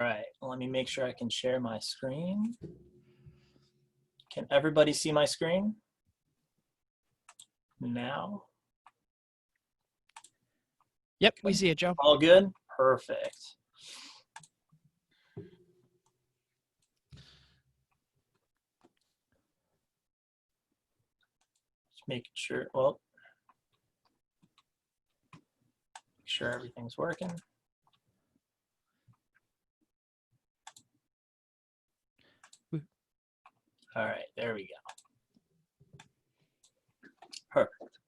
All right, let me make sure I can share my screen. Can everybody see my screen now? Yep, we see it, Joe. All good? Perfect. Just making sure, well, make sure everything's working. All right, there we go. Perfect.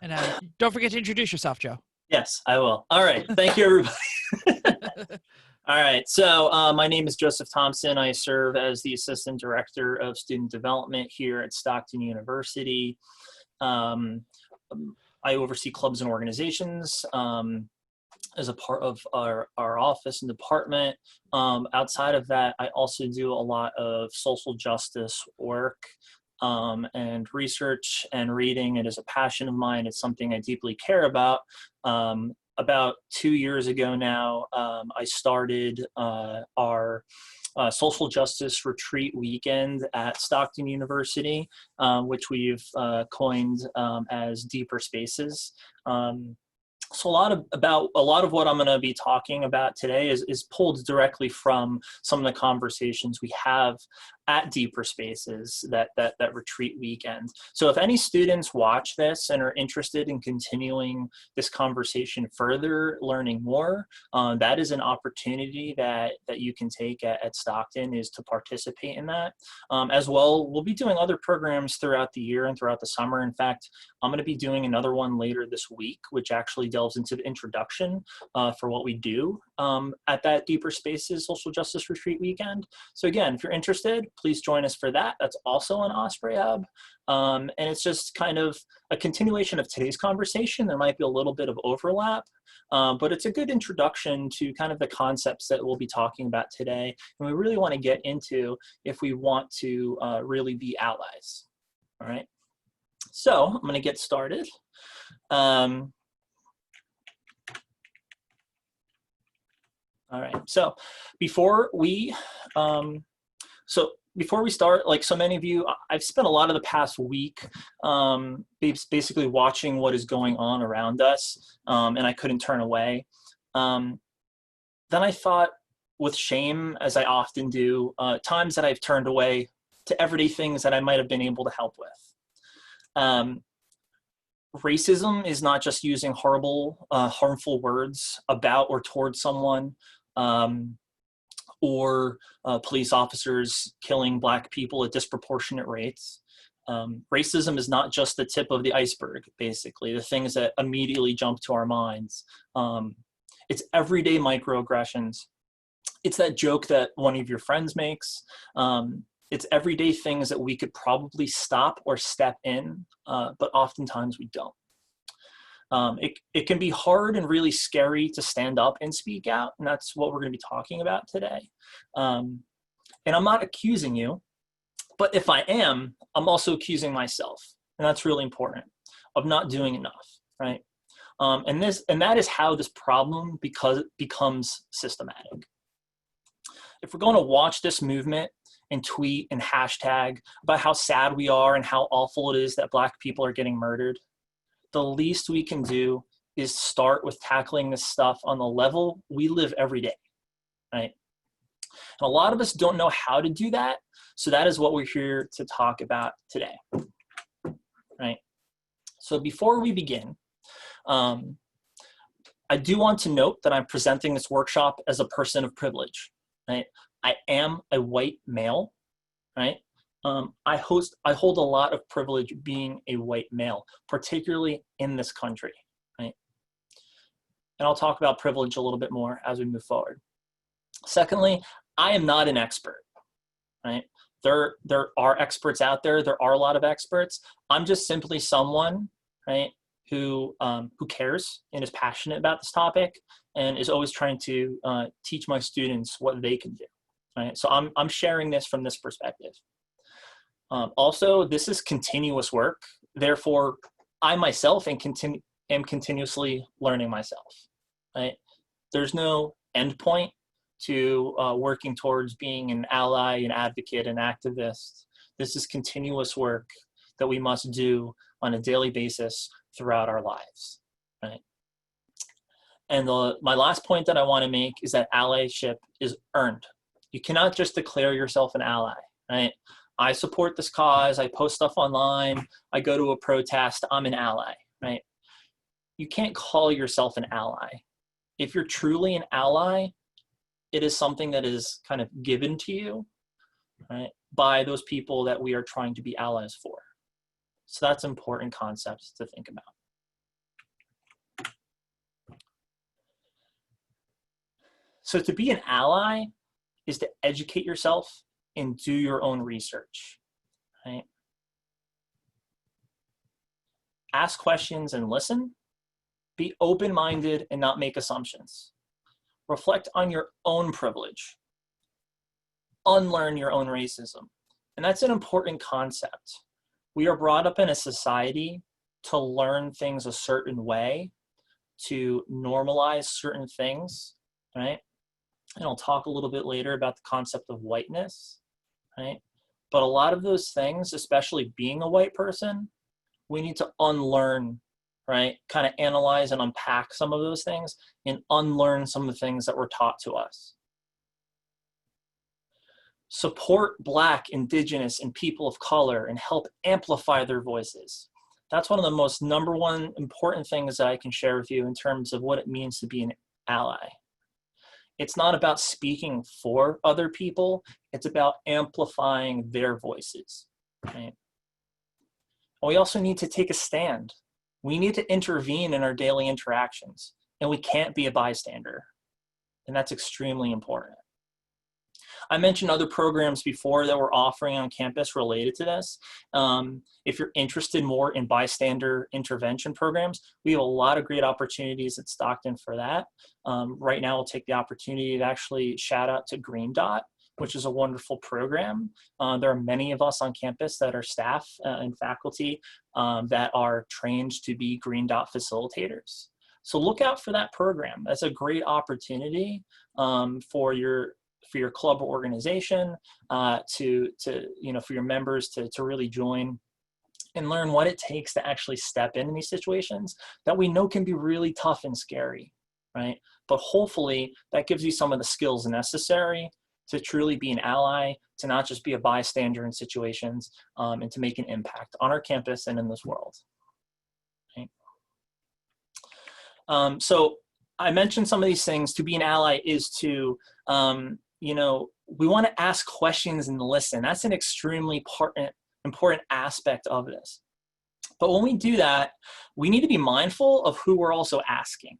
And don't forget to introduce yourself, Joe. Yes, I will. All right, thank you, everybody. All right, so my name is Joseph Thompson. I serve as the Assistant Director of Student Development here at Stockton University. I oversee clubs and organizations as a part of our office and department. Outside of that, I also do a lot of social justice work and research and reading. It is a passion of mine. It's something I deeply care about. About 2 years ago now, I started our social justice retreat weekend at Stockton University, which we've coined as Deeper Spaces. So a lot of what I'm going to be talking about today is pulled directly from some of the conversations we have at Deeper Spaces, that retreat weekend. So if any students watch this and are interested in continuing this conversation further, learning more, that is an opportunity that you can take at Stockton, is to participate in that. As well, we'll be doing other programs throughout the year and throughout the summer. In fact, I'm going to be doing another one later this week, which actually delves into the introduction for what we do at that Deeper Spaces Social Justice Retreat weekend. So again, if you're interested, please join us for that. That's also on Osprey Hub. And it's just kind of a continuation of today's conversation. There might be a little bit of overlap, but it's a good introduction to kind of the concepts that we'll be talking about today. And we really want to get into if we want to really be allies. All right. So I'm going to get started. All right, so before we start, like so many of you, I've spent a lot of the past week basically watching what is going on around us, and I couldn't turn away. Then I thought, with shame, as I often do, times that I've turned away to everyday things that I might have been able to help with. Racism is not just using horrible, harmful words about or towards someone, or police officers killing Black people at disproportionate rates. Racism is not just the tip of the iceberg, basically, the things that immediately jump to our minds. It's everyday microaggressions. It's that joke that one of your friends makes. It's everyday things that we could probably stop or step in, but oftentimes we don't. It can be hard and really scary to stand up and speak out, and that's what we're going to be talking about today. And I'm not accusing you, but if I am, I'm also accusing myself, and that's really important, of not doing enough, right? And that is how this problem becomes systematic. If we're going to watch this movement and tweet and hashtag about how sad we are and how awful it is that Black people are getting murdered, the least we can do is start with tackling this stuff on the level we live every day, right? And a lot of us don't know how to do that, so that is what we're here to talk about today, right? So before we begin, I do want to note that I'm presenting this workshop as a person of privilege, right? I am a white male, right? I hold a lot of privilege being a white male, particularly in this country, right? And I'll talk about privilege a little bit more as we move forward. Secondly, I am not an expert, right? There are experts out there. There are a lot of experts. I'm just simply someone, right, who cares and is passionate about this topic and is always trying to teach my students what they can do, right? So I'm sharing this from this perspective. Also, this is continuous work. Therefore, I myself am continuously learning myself, right? There's no endpoint to working towards being an ally, an advocate, an activist. This is continuous work that we must do on a daily basis throughout our lives, right? And my last point that I want to make is that allyship is earned. You cannot just declare yourself an ally, right? I support this cause, I post stuff online, I go to a protest, I'm an ally, right? You can't call yourself an ally. If you're truly an ally, it is something that is kind of given to you, right, by those people that we are trying to be allies for. So that's an important concept to think about. So to be an ally is to educate yourself and do your own research, right? Ask questions and listen. Be open-minded and not make assumptions. Reflect on your own privilege. Unlearn your own racism. And that's an important concept. We are brought up in a society to learn things a certain way, to normalize certain things, right? And I'll talk a little bit later about the concept of whiteness, right? But a lot of those things, especially being a white person, we need to unlearn, right? Kind of analyze and unpack some of those things and unlearn some of the things that were taught to us. Support Black, Indigenous, and people of color and help amplify their voices. That's one of the most #1 important things that I can share with you in terms of what it means to be an ally. It's not about speaking for other people, it's about amplifying their voices, right? We also need to take a stand. We need to intervene in our daily interactions, and we can't be a bystander. And that's extremely important. I mentioned other programs before that we're offering on campus related to this. If you're interested more in bystander intervention programs, we have a lot of great opportunities at Stockton for that. Right now, we'll take the opportunity to actually shout out to Green Dot, which is a wonderful program. There are many of us on campus that are staff and faculty that are trained to be Green Dot facilitators. So look out for that program. That's a great opportunity for your club or organization for your members to really join and learn what it takes to actually step in these situations that we know can be really tough and scary, right? But hopefully that gives you some of the skills necessary to truly be an ally, to not just be a bystander in situations, and to make an impact on our campus and in this world. Okay. So I mentioned some of these things. To be an ally is to, we want to ask questions and listen. That's an extremely important aspect of this. But when we do that, we need to be mindful of who we're also asking.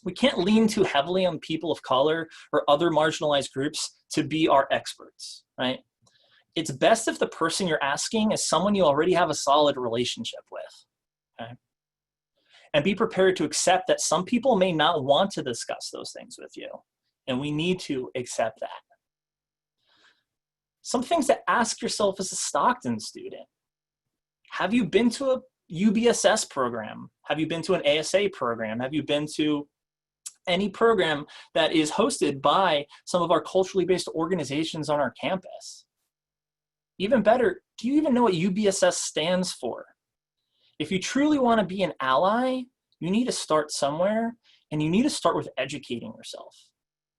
We can't lean too heavily on people of color or other marginalized groups to be our experts, right? It's best if the person you're asking is someone you already have a solid relationship with, okay? And be prepared to accept that some people may not want to discuss those things with you, and we need to accept that. Some things to ask yourself as a Stockton student. Have you been to a UBSS program? Have you been to an ASA program? Have you been to any program that is hosted by some of our culturally based organizations on our campus? Even better, do you even know what UBSS stands for? If you truly want to be an ally, you need to start somewhere, and you need to start with educating yourself.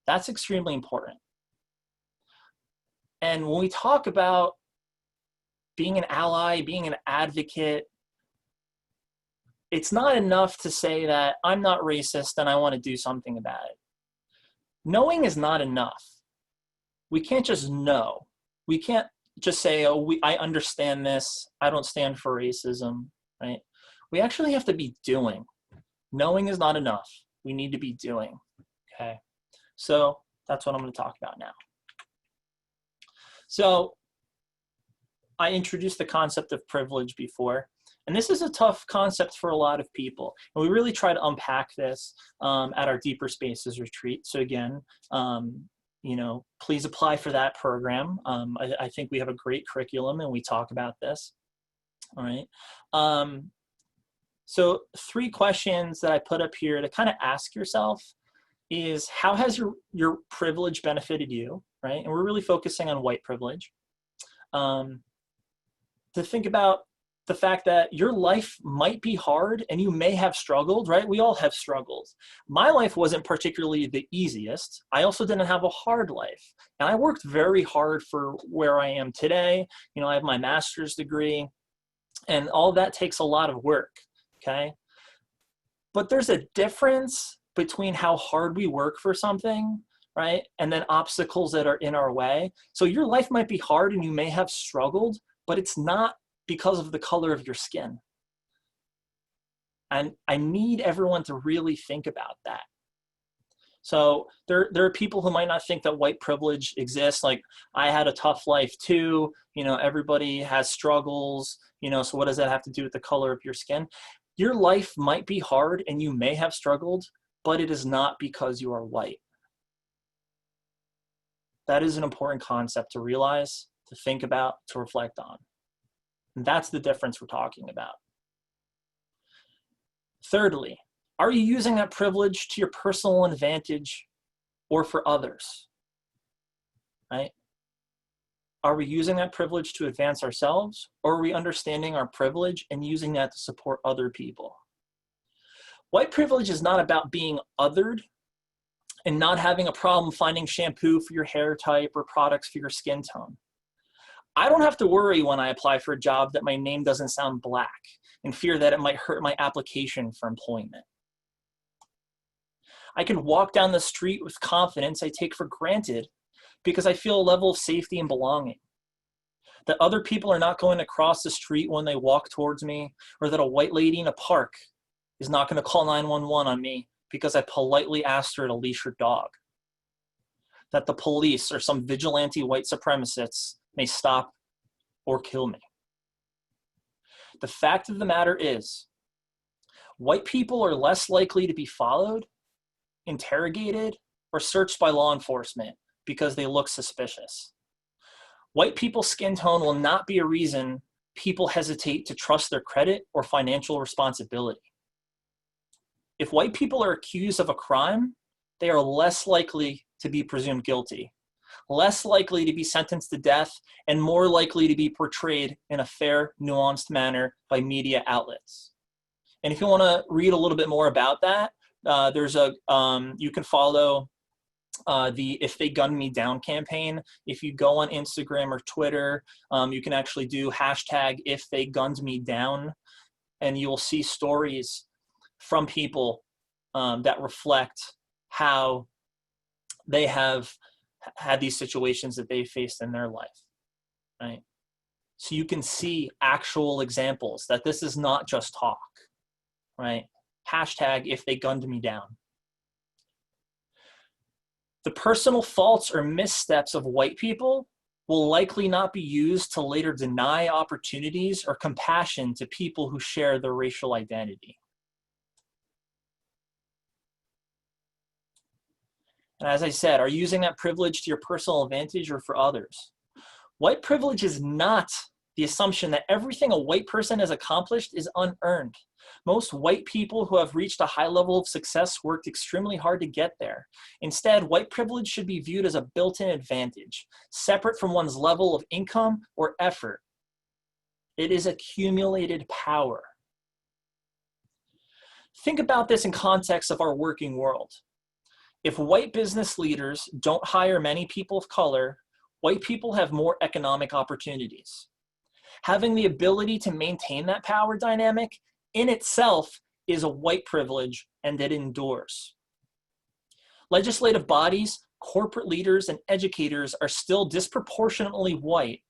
That's extremely important. And when we talk about being an ally, being an advocate, it's not enough to say that I'm not racist and I want to do something about it. Knowing is not enough. We can't just know. We can't just say, oh, I understand this. I don't stand for racism, right? We actually have to be doing. Knowing is not enough. We need to be doing, okay? So that's what I'm going to talk about now. So I introduced the concept of privilege before, and this is a tough concept for a lot of people. And we really try to unpack this at our Deeper Spaces retreat. So again, please apply for that program. I think we have a great curriculum and we talk about this, all right? So 3 questions that I put up here to kind of ask yourself is how has your privilege benefited you, right? And we're really focusing on white privilege. To think about the fact that your life might be hard and you may have struggled, right? We all have struggled. My life wasn't particularly the easiest. I also didn't have a hard life. And I worked very hard for where I am today. You know, I have my master's degree, and all that takes a lot of work, okay? But there's a difference between how hard we work for something, right? And then obstacles that are in our way. So your life might be hard and you may have struggled, but it's not because of the color of your skin. And I need everyone to really think about that. So there are people who might not think that white privilege exists. Like, I had a tough life too. You know, everybody has struggles, you know, so what does that have to do with the color of your skin? Your life might be hard and you may have struggled, but it is not because you are white. That is an important concept to realize, to think about, to reflect on. And that's the difference we're talking about. Thirdly, are you using that privilege to your personal advantage or for others? Right? Are we using that privilege to advance ourselves, or are we understanding our privilege and using that to support other people? White privilege is not about being othered and not having a problem finding shampoo for your hair type or products for your skin tone. I don't have to worry when I apply for a job that my name doesn't sound black and fear that it might hurt my application for employment. I can walk down the street with confidence I take for granted because I feel a level of safety and belonging. That other people are not going to cross the street when they walk towards me, or that a white lady in a park is not going to call 911 on me because I politely asked her to leash her dog. That the police or some vigilante white supremacists may stop or kill me. The fact of the matter is, white people are less likely to be followed, interrogated, or searched by law enforcement because they look suspicious. White people's skin tone will not be a reason people hesitate to trust their credit or financial responsibility. If white people are accused of a crime, they are less likely to be presumed guilty, less likely to be sentenced to death, and more likely to be portrayed in a fair, nuanced manner by media outlets. And if you want to read a little bit more about that, you can follow the If They Gunned Me Down campaign. If you go on Instagram or Twitter, you can actually do hashtag If They Gunned Me Down, and you will see stories from people that reflect how they have had these situations that they faced in their life, right? So you can see actual examples that this is not just talk, right? Hashtag If They Gunned Me Down. The personal faults or missteps of white people will likely not be used to later deny opportunities or compassion to people who share their racial identity. And as I said, are you using that privilege to your personal advantage or for others? White privilege is not the assumption that everything a white person has accomplished is unearned. Most white people who have reached a high level of success worked extremely hard to get there. Instead, white privilege should be viewed as a built-in advantage, separate from one's level of income or effort. It is accumulated power. Think about this in context of our working world. If white business leaders don't hire many people of color, white people have more economic opportunities. Having the ability to maintain that power dynamic in itself is a white privilege, and it endures. Legislative bodies, corporate leaders, and educators are still disproportionately white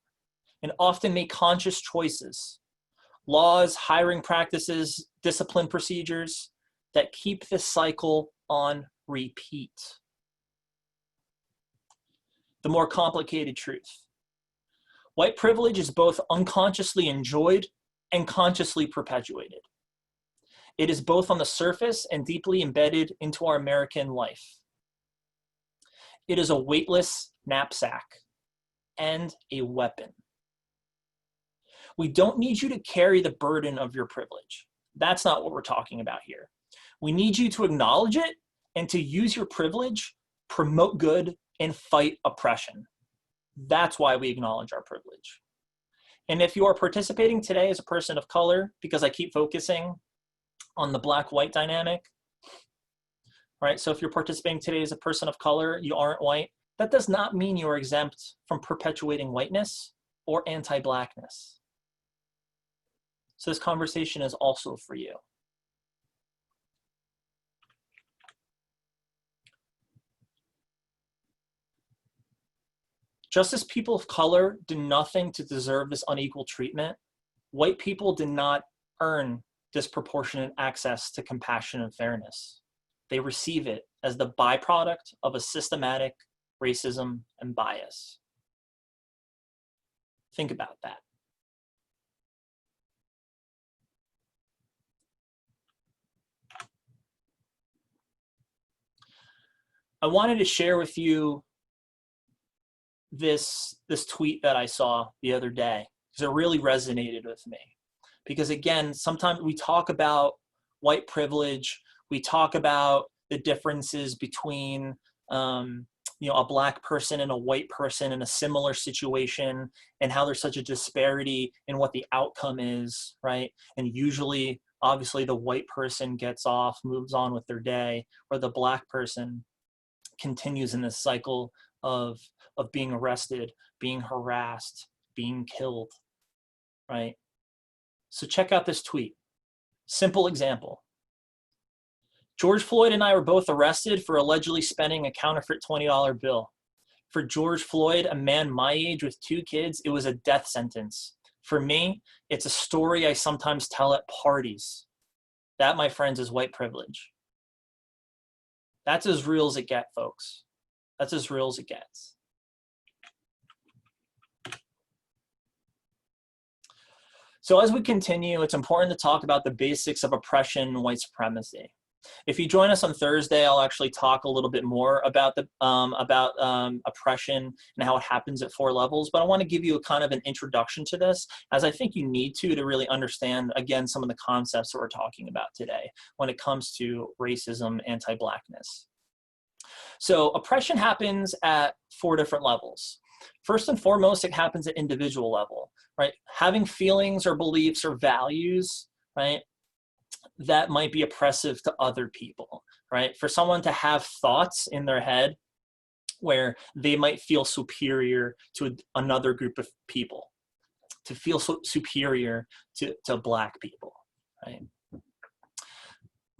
and often make conscious choices. Laws, hiring practices, discipline procedures that keep this cycle on repeat. The more complicated truth. White privilege is both unconsciously enjoyed and consciously perpetuated. It is both on the surface and deeply embedded into our American life. It is a weightless knapsack and a weapon. We don't need you to carry the burden of your privilege. That's not what we're talking about here. We need you to acknowledge it and to use your privilege, promote good, and fight oppression. That's why we acknowledge our privilege. And if you are participating today as a person of color, because I keep focusing on the black-white dynamic, right? So if you're participating today as a person of color, you aren't white, that does not mean you are exempt from perpetuating whiteness or anti-blackness. So this conversation is also for you. Just as people of color do nothing to deserve this unequal treatment, white people did not earn disproportionate access to compassion and fairness. They receive it as the byproduct of a systematic racism and bias. Think about that. I wanted to share with you this tweet that I saw the other day because it really resonated with me. Because again, sometimes we talk about white privilege, we talk about the differences between a black person and a white person in a similar situation, and how there's such a disparity in what the outcome is, right? And usually, obviously, the white person gets off, moves on with their day, or the black person continues in this cycle of being arrested, being harassed, being killed, right? So check out this tweet. Simple example. George Floyd and I were both arrested for allegedly spending a counterfeit $20 bill. For George Floyd, a man my age with 2 kids, it was a death sentence. For me, it's a story I sometimes tell at parties. That, my friends, is white privilege. That's as real as it gets, folks. That's as real as it gets. So as we continue, it's important to talk about the basics of oppression and white supremacy. If you join us on Thursday, I'll actually talk a little bit more about oppression and how it happens at 4 levels. But I want to give you a kind of an introduction to this, as I think you need to really understand, again, some of the concepts that we're talking about today when it comes to racism, anti-blackness. So oppression happens at 4 different levels. First and foremost, it happens at individual level, right? Having feelings or beliefs or values, right, that might be oppressive to other people, right? For someone to have thoughts in their head where they might feel superior to another group of people, to feel superior to black people, right?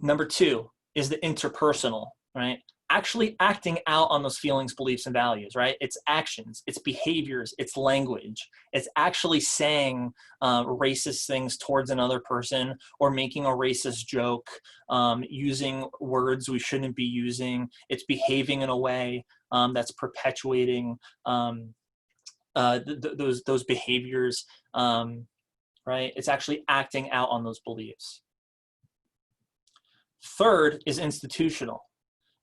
Number 2 is the interpersonal, right? Actually acting out on those feelings, beliefs, and values, right? It's actions, it's behaviors, it's language. It's actually saying racist things towards another person or making a racist joke, using words we shouldn't be using. It's behaving in a way that's perpetuating those behaviors, right? It's actually acting out on those beliefs. Third is institutional.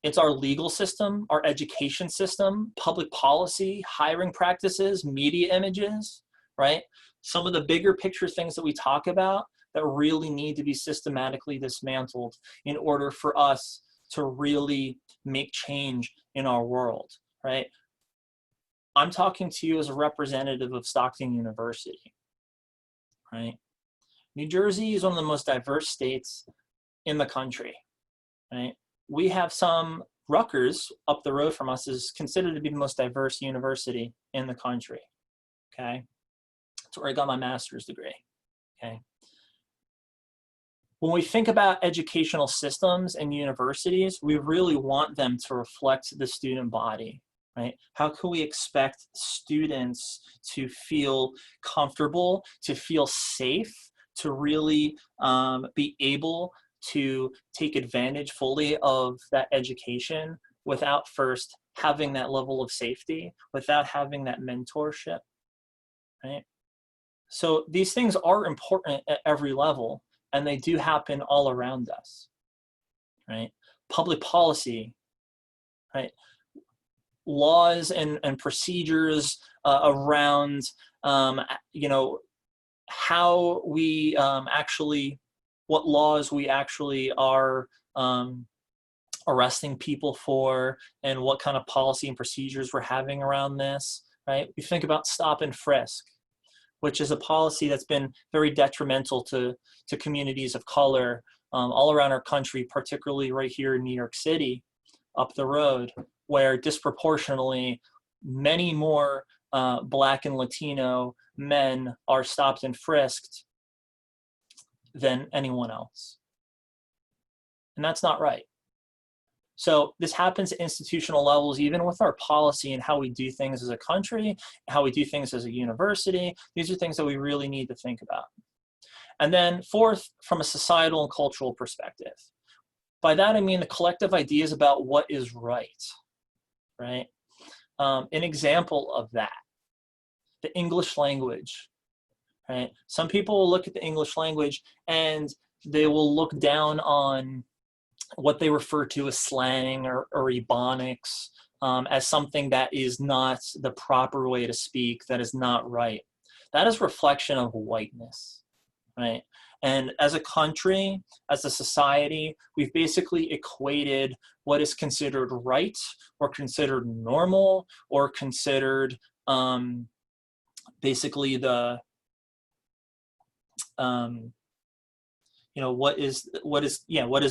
It's our legal system, our education system, public policy, hiring practices, media images, right? Some of the bigger picture things that we talk about that really need to be systematically dismantled in order for us to really make change in our world, right? I'm talking to you as a representative of Stockton University, right? New Jersey is one of the most diverse states in the country, right? We have some, Rutgers up the road from us is considered to be the most diverse university in the country, okay? That's where I got my master's degree, okay? When we think about educational systems and universities, we really want them to reflect the student body, right? How can we expect students to feel comfortable, to feel safe, to really be able to take advantage fully of that education without first having that level of safety, without having that mentorship, right? So these things are important at every level, and they do happen all around us, right? Public policy, right? Laws and procedures around, how we actually, what laws we actually are arresting people for and what kind of policy and procedures we're having around this, right? We think about stop and frisk, which is a policy that's been very detrimental to communities of color all around our country, particularly right here in New York City, up the road, where disproportionately many more Black and Latino men are stopped and frisked than anyone else. And that's not right. So this happens at institutional levels, even with our policy and how we do things as a country, how we do things as a university. These are things that we really need to think about. And then fourth, from a societal and cultural perspective. By that, I mean the collective ideas about what is right? An example of that, the English language, right? Some people will look at the English language and they will look down on what they refer to as slang or ebonics as something that is not the proper way to speak, that is not right. That is reflection of whiteness, right? And as a country, as a society, we've basically equated what is considered right or considered normal or considered basically the what is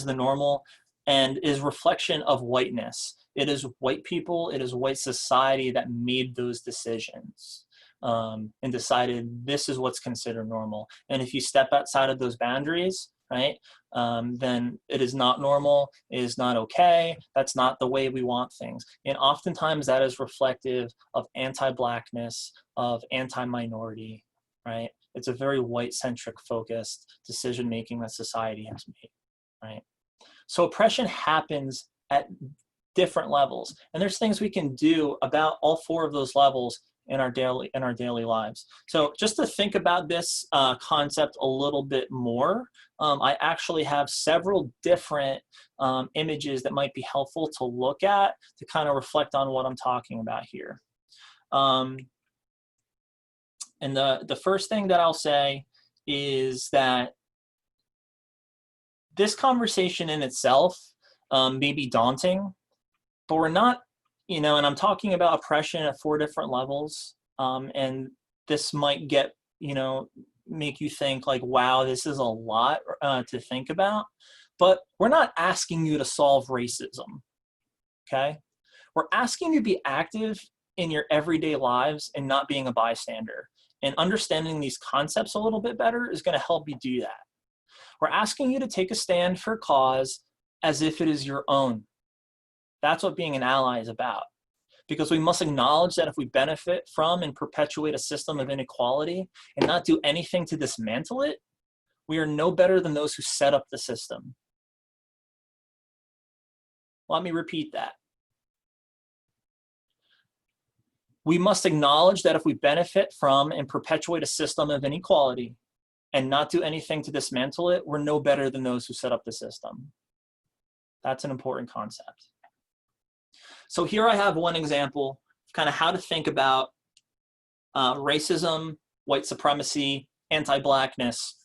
the normal, and is reflection of whiteness. It is white people, it is white society that made those decisions and decided this is what's considered normal. And if you step outside of those boundaries, right, then it is not normal, it is not okay, that's not the way we want things. And oftentimes that is reflective of anti-Blackness, of anti-minority, right? It's a very white-centric focused decision-making that society has made, right? So oppression happens at different levels, and there's things we can do about all four of those levels in our daily lives. So just to think about this concept a little bit more, I actually have several different images that might be helpful to look at to kind of reflect on what I'm talking about here. And the first thing that I'll say is that this conversation in itself may be daunting, but we're not, and I'm talking about oppression at four different levels. And this might make you think like, wow, this is a lot to think about, but we're not asking you to solve racism, okay? We're asking you to be active in your everyday lives and not being a bystander. And understanding these concepts a little bit better is going to help you do that. We're asking you to take a stand for a cause as if it is your own. That's what being an ally is about. Because we must acknowledge that if we benefit from and perpetuate a system of inequality and not do anything to dismantle it, we are no better than those who set up the system. Let me repeat that. We must acknowledge that if we benefit from and perpetuate a system of inequality and not do anything to dismantle it, we're no better than those who set up the system. That's an important concept. So here I have one example of kind of how to think about racism, white supremacy, anti-Blackness.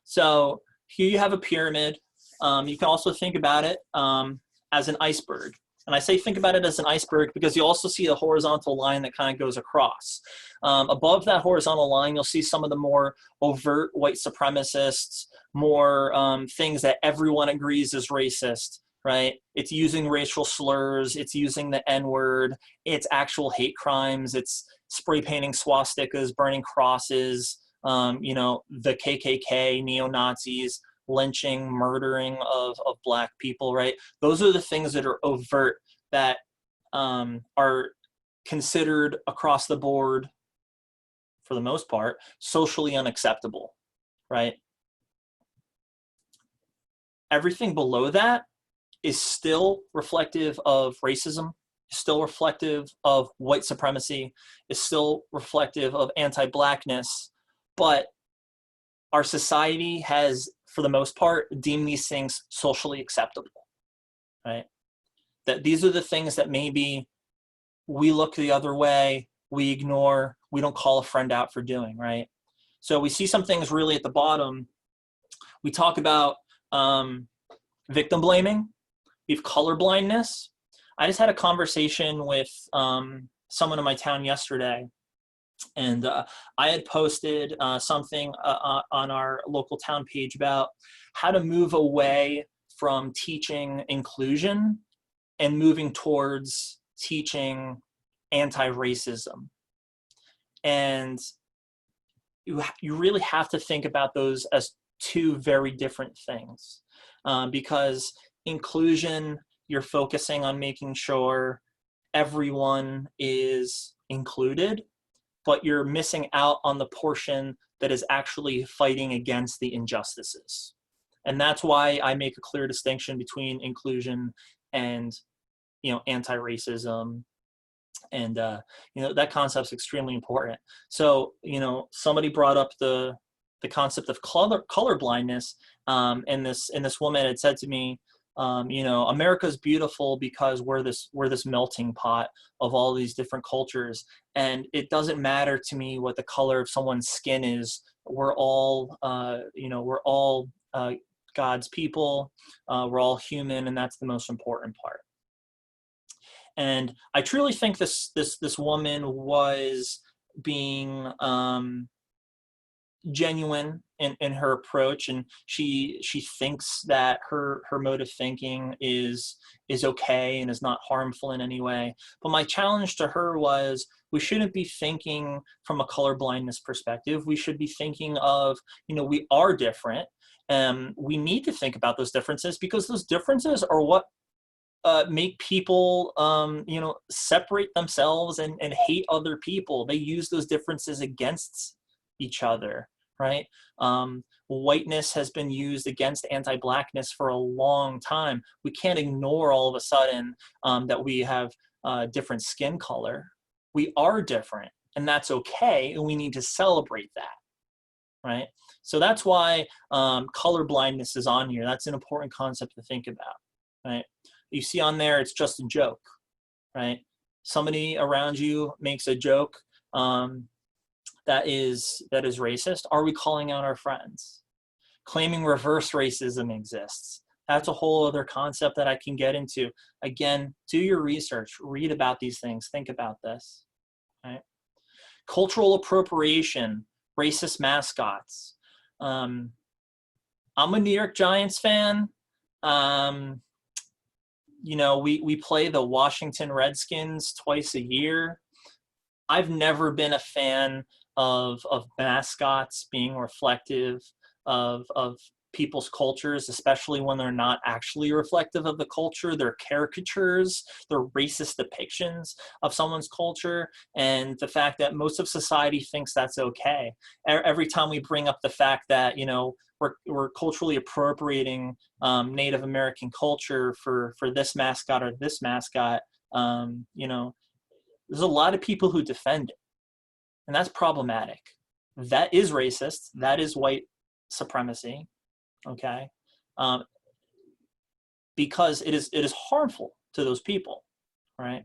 So here you have a pyramid. You can also think about it as an iceberg. And I say think about it as an iceberg because you also see a horizontal line that kind of goes across. Above that horizontal line, you'll see some of the more overt white supremacists, more things that everyone agrees is racist, right? It's using racial slurs, it's using the N-word, it's actual hate crimes, it's spray painting swastikas, burning crosses, the KKK, neo-Nazis, lynching, murdering of Black people, right? Those are the things that are overt that are considered across the board, for the most part, socially unacceptable, right? Everything below that is still reflective of racism, is still reflective of white supremacy, is still reflective of anti-Blackness, but our society has, for the most part, deemed these things socially acceptable, right? That these are the things that maybe we look the other way, we ignore, we don't call a friend out for doing, right? So we see some things really at the bottom. We talk about victim blaming. We have color blindness. I just had a conversation with someone in my town yesterday, and I had posted something on our local town page about how to move away from teaching inclusion and moving towards teaching anti-racism. And you really have to think about those as two very different things, because inclusion, you're focusing on making sure everyone is included, but you're missing out on the portion that is actually fighting against the injustices. And that's why I make a clear distinction between inclusion and, anti-racism. And, that concept's extremely important. So, somebody brought up the concept of color blindness. And this woman had said to me, America's beautiful because we're this melting pot of all these different cultures, and it doesn't matter to me what the color of someone's skin is. We're all God's people. We're all human, and that's the most important part. And I truly think this woman was being genuine in her approach, and she thinks that her mode of thinking is okay and is not harmful in any way. But my challenge to her was, we shouldn't be thinking from a color blindness perspective. We should be thinking of, we are different, and we need to think about those differences, because those differences are what make people separate themselves and hate other people. They use those differences against each other, right? Whiteness has been used against anti-blackness for a long time. We can't ignore all of a sudden that we have different skin color. We are different, and that's okay, and we need to celebrate that, right? So that's why color blindness is on here. That's an important concept to think about, right? You see on there, it's just a joke, right? Somebody around you makes a joke that is racist. Are we calling out our friends? Claiming reverse racism exists. That's a whole other concept that I can get into. Again, do your research, read about these things, think about this, right? Cultural appropriation, racist mascots. I'm a New York Giants fan. We play the Washington Redskins twice a year. I've never been a fan of mascots being reflective of people's cultures, especially when they're not actually reflective of the culture. They're caricatures, they're racist depictions of someone's culture, and the fact that most of society thinks that's okay. Every time we bring up the fact that, we're culturally appropriating Native American culture for this mascot or this mascot, there's a lot of people who defend it, and that's problematic. That is racist. That is white supremacy, okay? Because it is harmful to those people, right?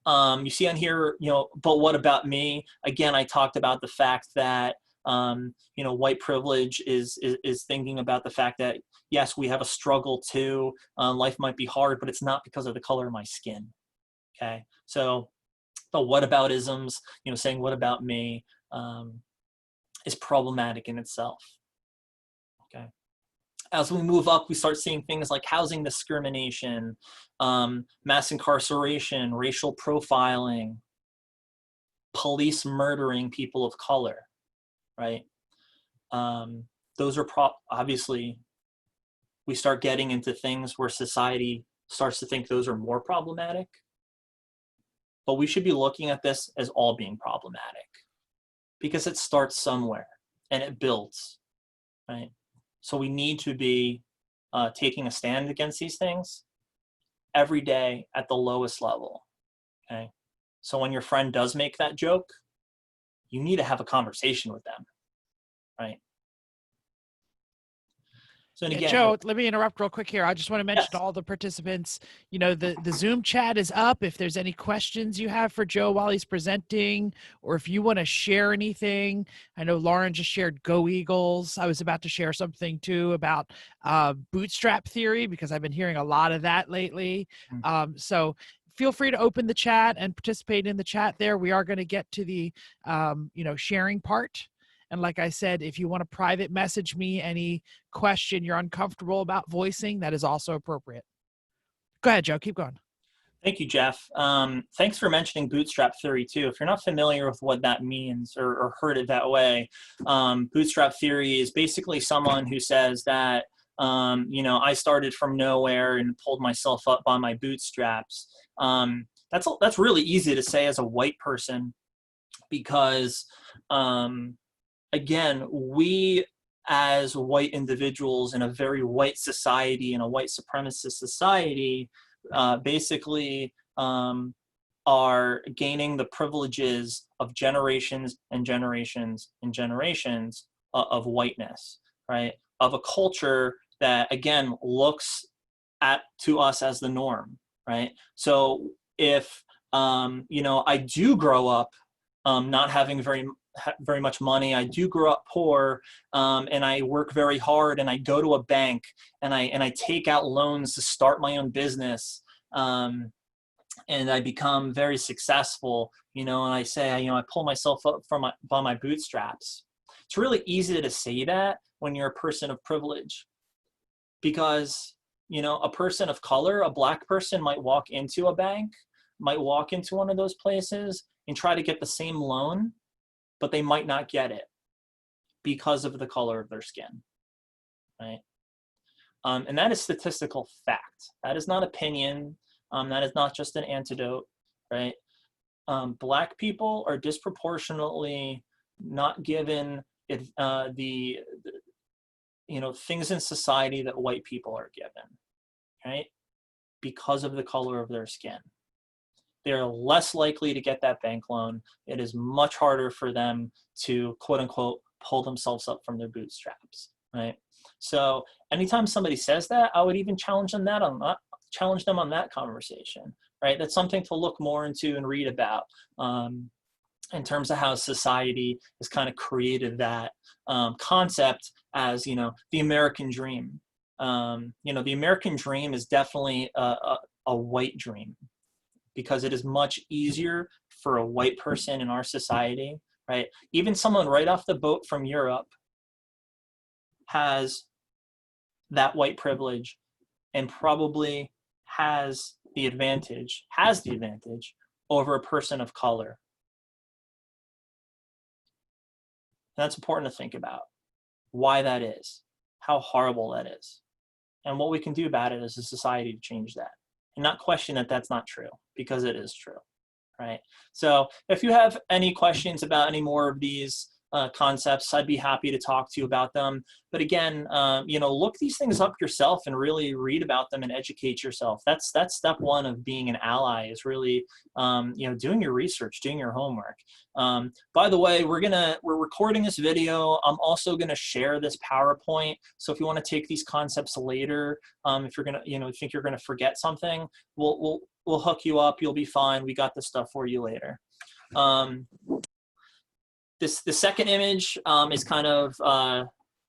You see on here, but what about me? Again, I talked about the fact that white privilege is thinking about the fact that, yes, we have a struggle too. Life might be hard, but it's not because of the color of my skin. Okay, so the whataboutisms, saying what about me, is problematic in itself. Okay, as we move up, we start seeing things like housing discrimination, mass incarceration, racial profiling, police murdering people of color. Right? Those are obviously, we start getting into things where society starts to think those are more problematic. But we should be looking at this as all being problematic, because it starts somewhere and it builds, right? So we need to be taking a stand against these things every day at the lowest level, okay? So when your friend does make that joke, you need to have a conversation with them, right? So, and Yeah, again, Joe, let me interrupt real quick here. I just want to mention to yes. all the participants, you know, the Zoom chat is up. If there's any questions you have for Joe while he's presenting, or if you want to share anything, I know Lauren just shared Go Eagles. I was about to share something too about bootstrap theory, because I've been hearing a lot of that lately. So feel free to open the chat and participate in the chat there. We are going to get to the, you know, sharing part. And like I said, if you want to private message me any question you're uncomfortable about voicing, that is also appropriate. Go ahead, Joe. Keep going. Thank you, Jeff. Thanks for mentioning bootstrap theory too. If you're not familiar with what that means or heard it that way, bootstrap theory is basically someone who says that, you know, I started from nowhere and pulled myself up by my bootstraps. That's really easy to say as a white person, because again, we as white individuals in a very white society, in a white supremacist society, basically are gaining the privileges of generations and generations and generations of whiteness, right? Of a culture that, again, looks to us as the norm, right? So if, you know, I do grow up not having very much money. I do grow up poor, and I work very hard, and I go to a bank and I take out loans to start my own business, and I become very successful, you know, and I say, you know, I pull myself up by my bootstraps. It's really easy to say that when you're a person of privilege, because, you know, a person of color, a black person, might walk into a bank, might walk into one of those places and try to get the same loan, but they might not get it because of the color of their skin, right? And that is statistical fact. That is not opinion. That is not just an antidote, right? Black people are disproportionately not given the you know, things in society that white people are given, right? Because of the color of their skin. They're less likely to get that bank loan. It is much harder for them to, quote unquote, pull themselves up from their bootstraps, right? So anytime somebody says that, I would even challenge them on that conversation, right? That's something to look more into and read about, in terms of how society has kind of created that concept as, you know, the American dream. You know, the American dream is definitely a white dream, because it is much easier for a white person in our society, right? Even someone right off the boat from Europe has that white privilege and probably has the advantage over a person of color. And that's important to think about, why that is, how horrible that is, and what we can do about it as a society to change that. And not question that that's not true, because it is true, right? So if you have any questions about any more of these concepts, I'd be happy to talk to you about them. But again, you know, look these things up yourself and really read about them and educate yourself. That's step one of being an ally, is really, you know, doing your research, doing your homework. By the way, we're recording this video. I'm also gonna share this PowerPoint. So if you want to take these concepts later, if you're gonna, you know, think you're gonna forget something, we'll hook you up. You'll be fine. We got this stuff for you later. The second image is kind of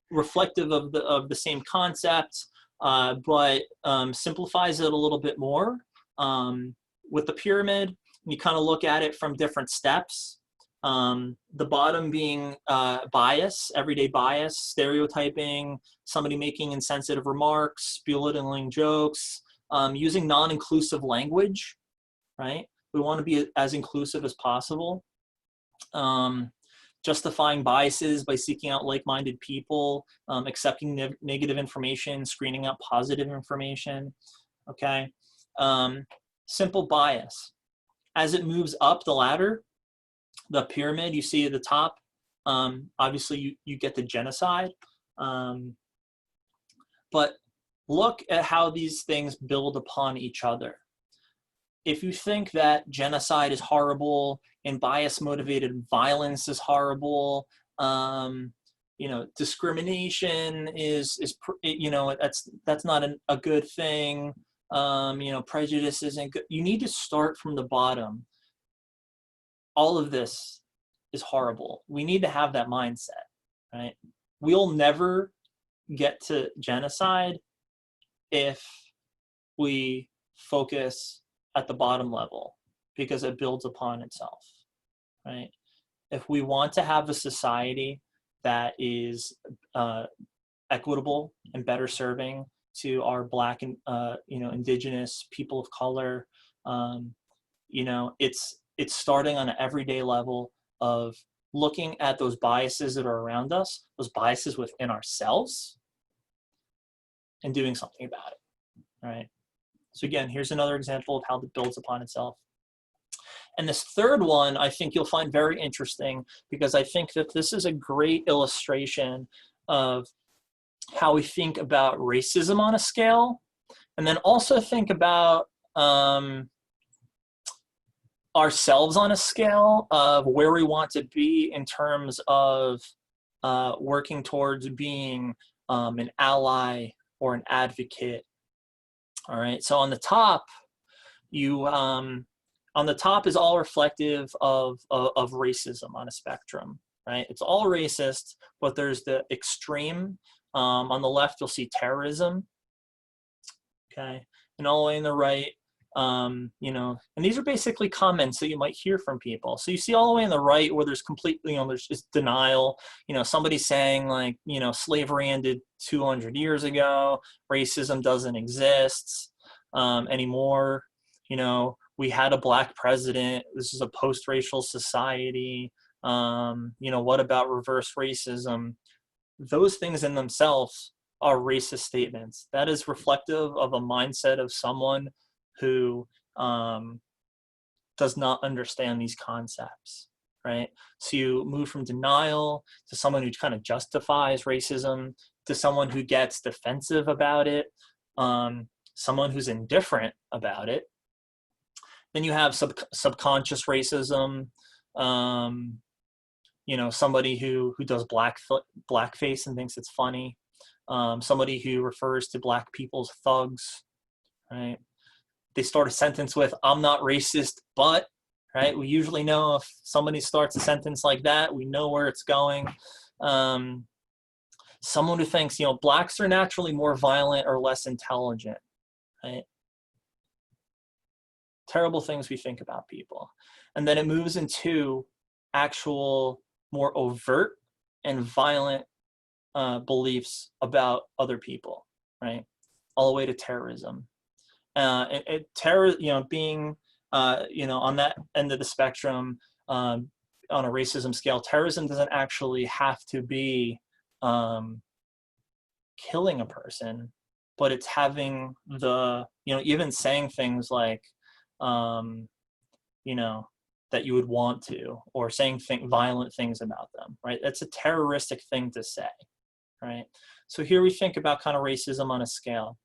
reflective of the same concept, but simplifies it a little bit more. With the pyramid, you kind of look at it from different steps. The bottom being bias, everyday bias, stereotyping, somebody making insensitive remarks, belittling jokes, using non-inclusive language, right? We want to be as inclusive as possible. Justifying biases by seeking out like-minded people, accepting negative information, screening out positive information, okay? Simple bias. As it moves up the ladder, the pyramid you see at the top, obviously you get the genocide, but look at how these things build upon each other. If you think that genocide is horrible and bias-motivated violence is horrible, discrimination that's not a good thing. Prejudice isn't good. You need to start from the bottom. All of this is horrible. We need to have that mindset, right? We'll never get to genocide if we focus at the bottom level, because it builds upon itself, right? If we want to have a society that is equitable and better serving to our Black and Indigenous people of color, it's starting on an everyday level of looking at those biases that are around us, those biases within ourselves, and doing something about it, right? So again, here's another example of how it builds upon itself. And this third one, I think you'll find very interesting, because I think that this is a great illustration of how we think about racism on a scale, and then also think about ourselves on a scale of where we want to be in terms of working towards being an ally or an advocate. All right, so on the top, on the top is all reflective of racism on a spectrum, right? It's all racist, but there's the extreme. On the left, you'll see terrorism, okay? And all the way on the right, and these are basically comments that you might hear from people. So you see all the way on the right where there's completely, there's just denial. Somebody saying like, slavery ended 200 years ago, racism doesn't exist anymore. We had a Black president. This is a post-racial society. What about reverse racism? Those things in themselves are racist statements. That is reflective of a mindset of someone who does not understand these concepts, right? So you move from denial to someone who kind of justifies racism, to someone who gets defensive about it, someone who's indifferent about it. Then you have subconscious racism, somebody who does blackface and thinks it's funny, somebody who refers to Black people as thugs, right? They start a sentence with, "I'm not racist, but," right? We usually know if somebody starts a sentence like that, we know where it's going. Someone who thinks, Blacks are naturally more violent or less intelligent, right? Terrible things we think about people. And then it moves into actual more overt and violent beliefs about other people, right? All the way to terrorism. Being, on that end of the spectrum, on a racism scale, terrorism doesn't actually have to be killing a person, but it's having even saying things like, that you would want to, or saying violent things about them, right? That's a terroristic thing to say, right? So here we think about kind of racism on a scale.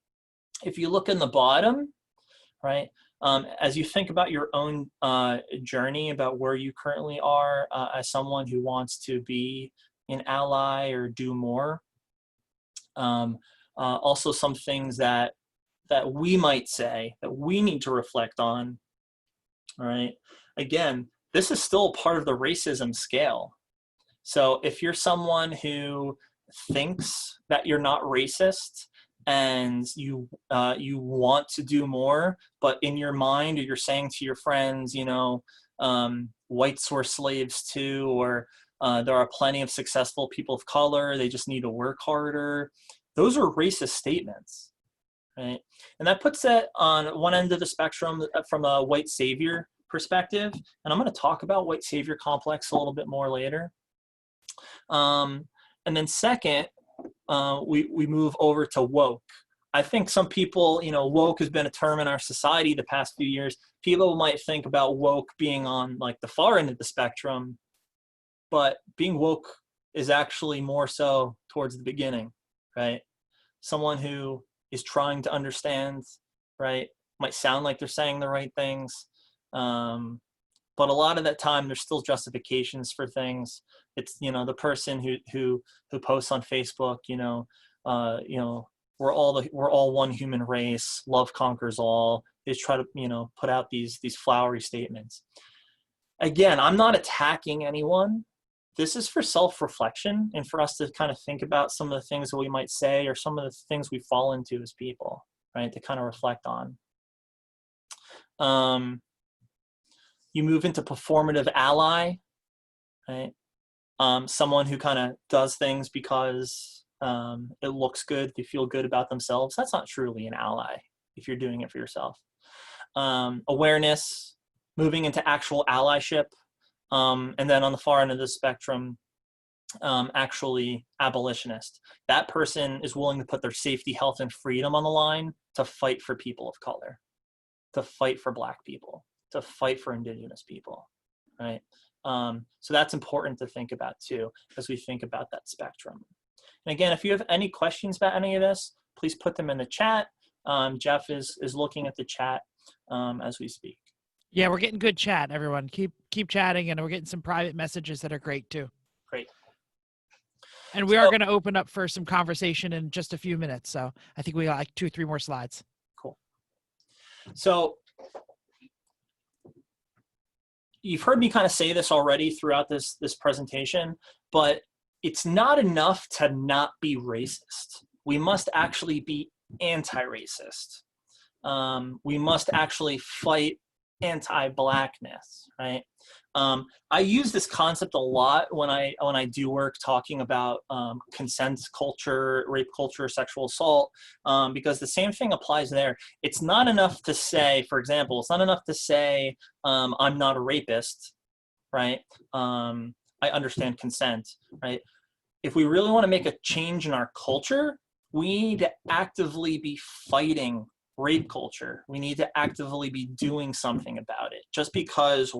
If you look in the bottom, right, as you think about your own journey, about where you currently are as someone who wants to be an ally or do more, also some things that we might say that we need to reflect on, right? Again, this is still part of the racism scale. So if you're someone who thinks that you're not racist and you want to do more, but in your mind, or you're saying to your friends, whites were slaves too, or there are plenty of successful people of color, they just need to work harder. Those are racist statements, right? And that puts it on one end of the spectrum from a white savior perspective. And I'm going to talk about white savior complex a little bit more later. And then second, we move over to woke. I think some people, woke has been a term in our society the past few years. People might think about woke being on like the far end of the spectrum, but being woke is actually more so towards the beginning, right? Someone who is trying to understand, right? Might sound like they're saying the right things, but a lot of that time there's still justifications for things. It's, the person who posts on Facebook, we're all one human race, love conquers all. They try to, put out these flowery statements. Again, I'm not attacking anyone. This is for self-reflection and for us to kind of think about some of the things that we might say or some of the things we fall into as people, right? To kind of reflect on. You move into performative ally, right? Someone who kind of does things because it looks good, they feel good about themselves. That's not truly an ally if you're doing it for yourself. Awareness, moving into actual allyship. And then on the far end of the spectrum, actually abolitionist. That person is willing to put their safety, health, and freedom on the line to fight for people of color, to fight for Black people, to fight for Indigenous people, right? So that's important to think about too, as we think about that spectrum. And again, if you have any questions about any of this, please put them in the chat. Jeff is looking at the chat as we speak. Yeah, we're getting good chat, everyone. Keep chatting, and we're getting some private messages that are great too. Great. And we are going to open up for some conversation in just a few minutes. So I think we got like 2 or 3 more slides. Cool. So you've heard me kind of say this already throughout this presentation, but it's not enough to not be racist. We must actually be anti-racist. We must actually fight anti-Blackness, right? I use this concept a lot when I do work talking about consent culture, rape culture, sexual assault, because the same thing applies there. It's not enough to say, for example, it's not enough to say I'm not a rapist, right? I understand consent, right? If we really want to make a change in our culture, we need to actively be fighting rape culture. We need to actively be doing something about it. Just because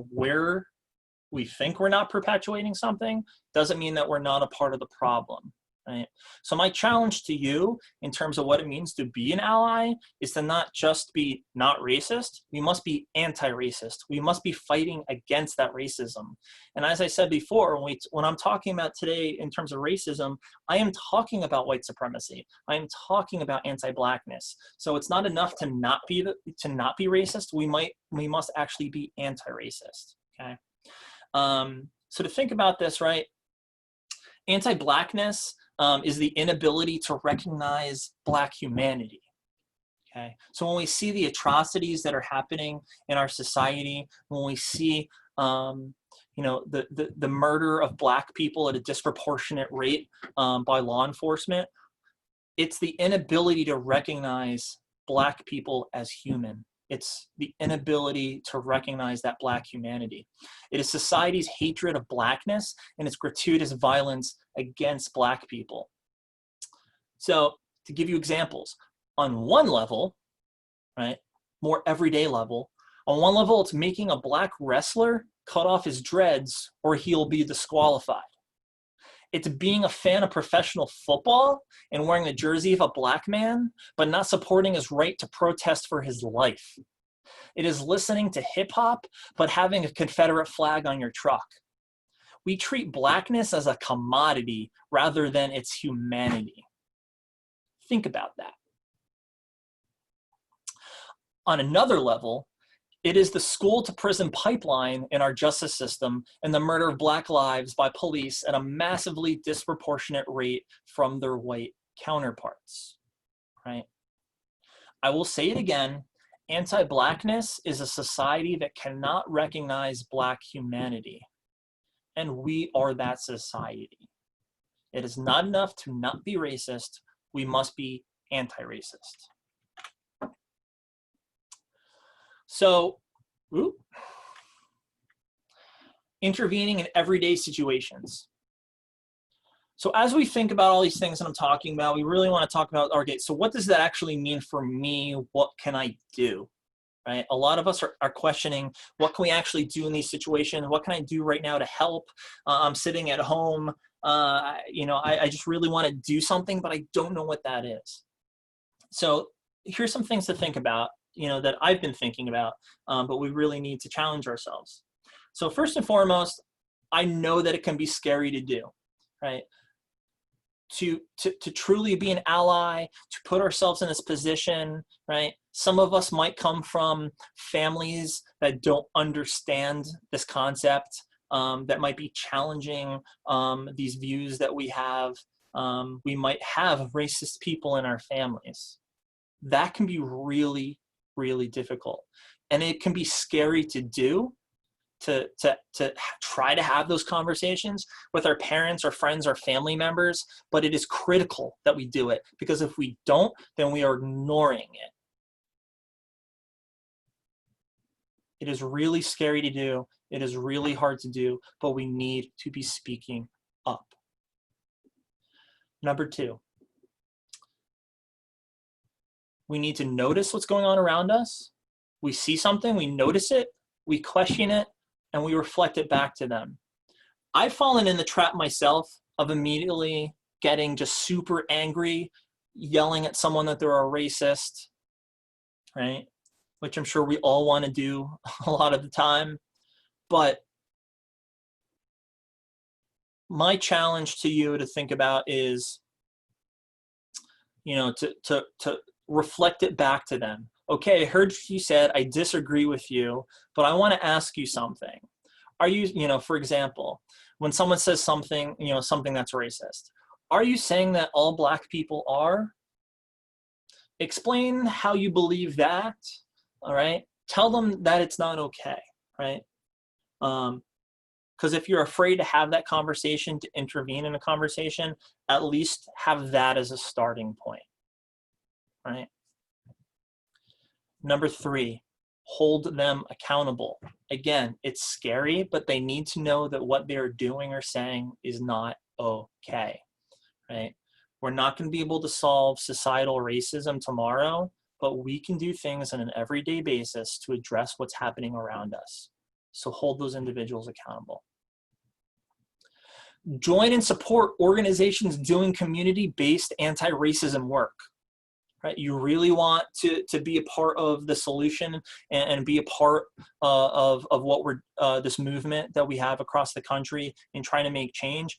we think we're not perpetuating something doesn't mean that we're not a part of the problem, right? So my challenge to you in terms of what it means to be an ally is to not just be not racist, we must be anti-racist. We must be fighting against that racism. And as I said before, when I'm talking about today in terms of racism, I am talking about white supremacy. I am talking about anti-Blackness. So it's not enough to not be racist. We must actually be anti-racist, okay? So to think about this, right? Anti-Blackness is the inability to recognize Black humanity. Okay, so when we see the atrocities that are happening in our society, when we see the murder of Black people at a disproportionate rate by law enforcement, it's the inability to recognize Black people as human. It's the inability to recognize that Black humanity. It is society's hatred of Blackness and its gratuitous violence against Black people. So to give you examples, on one level, right, more everyday level, on one level, it's making a Black wrestler cut off his dreads or he'll be disqualified. It's being a fan of professional football and wearing the jersey of a Black man, but not supporting his right to protest for his life. It is listening to hip hop, but having a Confederate flag on your truck. We treat Blackness as a commodity rather than its humanity. Think about that. On another level, it is the school to prison pipeline in our justice system and the murder of Black lives by police at a massively disproportionate rate from their white counterparts, right? I will say it again, anti-Blackness is a society that cannot recognize Black humanity, and we are that society. It is not enough to not be racist, we must be anti-racist. So, intervening in everyday situations. So as we think about all these things that I'm talking about, we really want to talk about, okay, so what does that actually mean for me? What can I do, right? A lot of us are questioning, what can we actually do in these situations? What can I do right now to help? I'm sitting at home, I just really want to do something, but I don't know what that is. So here's some things to think about, that I've been thinking about, but we really need to challenge ourselves. So first and foremost, I know that it can be scary to do, right? To truly be an ally, to put ourselves in this position, right? Some of us might come from families that don't understand this concept, that might be challenging these views that we have. We might have racist people in our families. That can be really, really difficult. And it can be scary to do, to try to have those conversations with our parents or friends or family members, but it is critical that we do it, because if we don't, then we are ignoring it. It is really scary to do. It is really hard to do, but we need to be speaking up. Number 2, we need to notice what's going on around us. We see something, we notice it, we question it, and we reflect it back to them. I've fallen in the trap myself of immediately getting just super angry, yelling at someone that they're a racist, right? Which I'm sure we all want to do a lot of the time. But my challenge to you to think about is, to reflect it back to them. Okay, I heard you said, I disagree with you, but I want to ask you something. Are you, for example, when someone says something, something that's racist, are you saying that all Black people are? Explain how you believe that, all right? Tell them that it's not okay, right? Because if you're afraid to have that conversation, to intervene in a conversation, at least have that as a starting point, right? Number 3, hold them accountable. Again, it's scary, but they need to know that what they're doing or saying is not okay, right? We're not going to be able to solve societal racism tomorrow, but we can do things on an everyday basis to address what's happening around us. So hold those individuals accountable. Join and support organizations doing community-based anti-racism work. Right? You really want to be a part of the solution and be a part of what we're, this movement that we have across the country in trying to make change.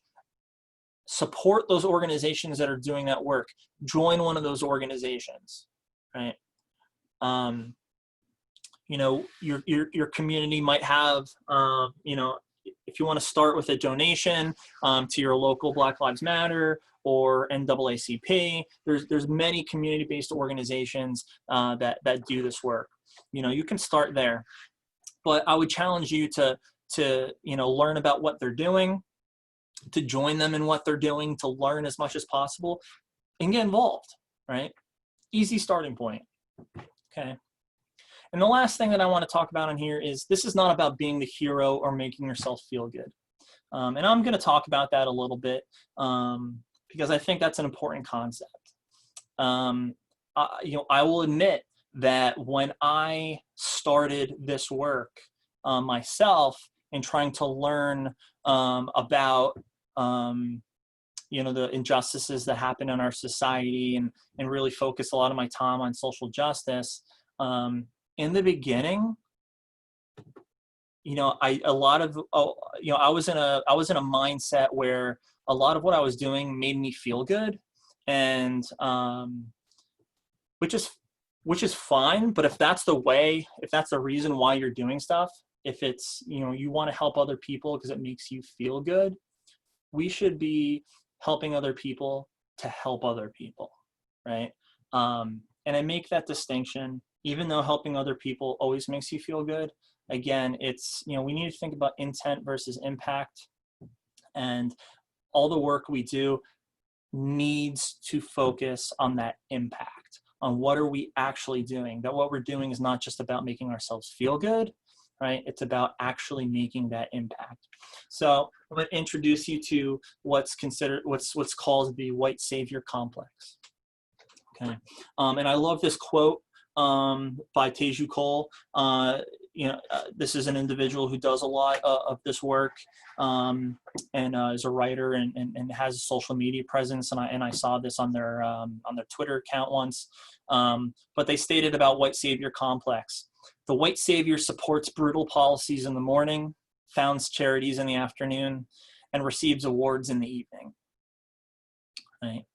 Support those organizations that are doing that work. Join one of those organizations, right? Your community might have, if you want to start with a donation to your local Black Lives Matter or NAACP, there's many community-based organizations that do this work. You can start there, but I would challenge you to learn about what they're doing, to join them in what they're doing, to learn as much as possible, and get involved. Right? Easy starting point. Okay. And the last thing that I want to talk about in here is this is not about being the hero or making yourself feel good. And I'm going to talk about that a little bit because I think that's an important concept. I will admit that when I started this work myself and trying to learn about the injustices that happen in our society and really focus a lot of my time on social justice, in the beginning, I was in a mindset where a lot of what I was doing made me feel good, and which is fine. But if that's the reason why you're doing stuff, if it's you want to help other people because it makes you feel good, we should be helping other people to help other people, right? And I make that distinction. Even though helping other people always makes you feel good, again, it's, we need to think about intent versus impact. And all the work we do needs to focus on that impact, on what are we actually doing, that what we're doing is not just about making ourselves feel good, right? It's about actually making that impact. So I'm going to introduce you to what's called the white savior complex. Okay. And I love this quote by Teju Cole. This is an individual who does a lot of this work and is a writer and has a social media presence. And I saw this on their Twitter account once. But they stated about white savior complex. The white savior supports brutal policies in the morning, founds charities in the afternoon, and receives awards in the evening. Right?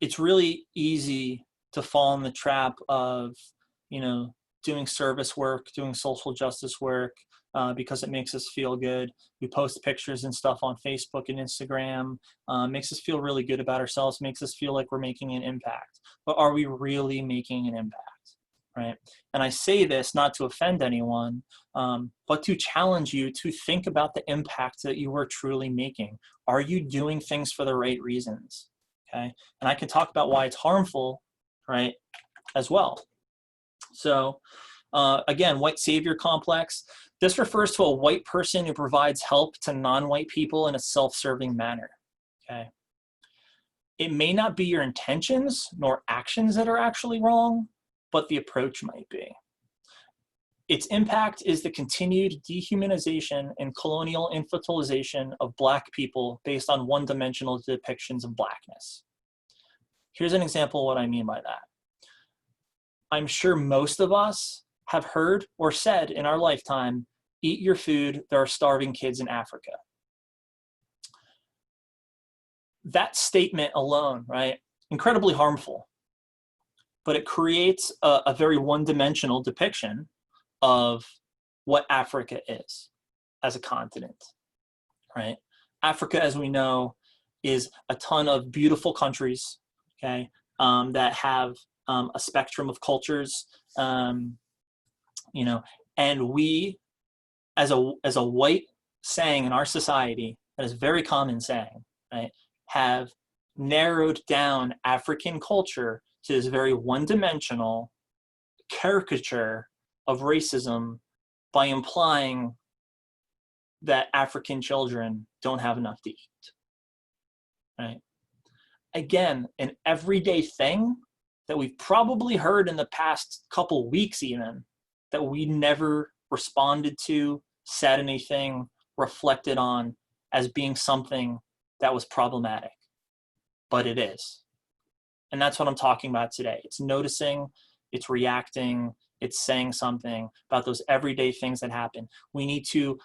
It's really easy to fall in the trap of, doing service work, doing social justice work, because it makes us feel good. We post pictures and stuff on Facebook and Instagram, makes us feel really good about ourselves, makes us feel like we're making an impact. But are we really making an impact? Right? And I say this not to offend anyone, but to challenge you to think about the impact that you are truly making. Are you doing things for the right reasons? Okay. And I can talk about why it's harmful, right, as well. So again, white savior complex. This refers to a white person who provides help to non-white people in a self-serving manner. Okay. It may not be your intentions nor actions that are actually wrong, but the approach might be. Its impact is the continued dehumanization and colonial infantilization of Black people based on one-dimensional depictions of Blackness. Here's an example of what I mean by that. I'm sure most of us have heard or said in our lifetime, eat your food, there are starving kids in Africa. That statement alone, right, incredibly harmful, but it creates a very one-dimensional depiction of what Africa is as a continent, right? Africa, as we know, is a ton of beautiful countries, okay, that have a spectrum of cultures, and we, as a white saying in our society, that is a very common saying, right, have narrowed down African culture to this very one-dimensional caricature of racism by implying that African children don't have enough to eat, right? Again, an everyday thing that we've probably heard in the past couple weeks even, that we never responded to, said anything, reflected on as being something that was problematic, but it is. And that's what I'm talking about today. It's noticing, it's reacting, it's saying something about those everyday things that happen. We need to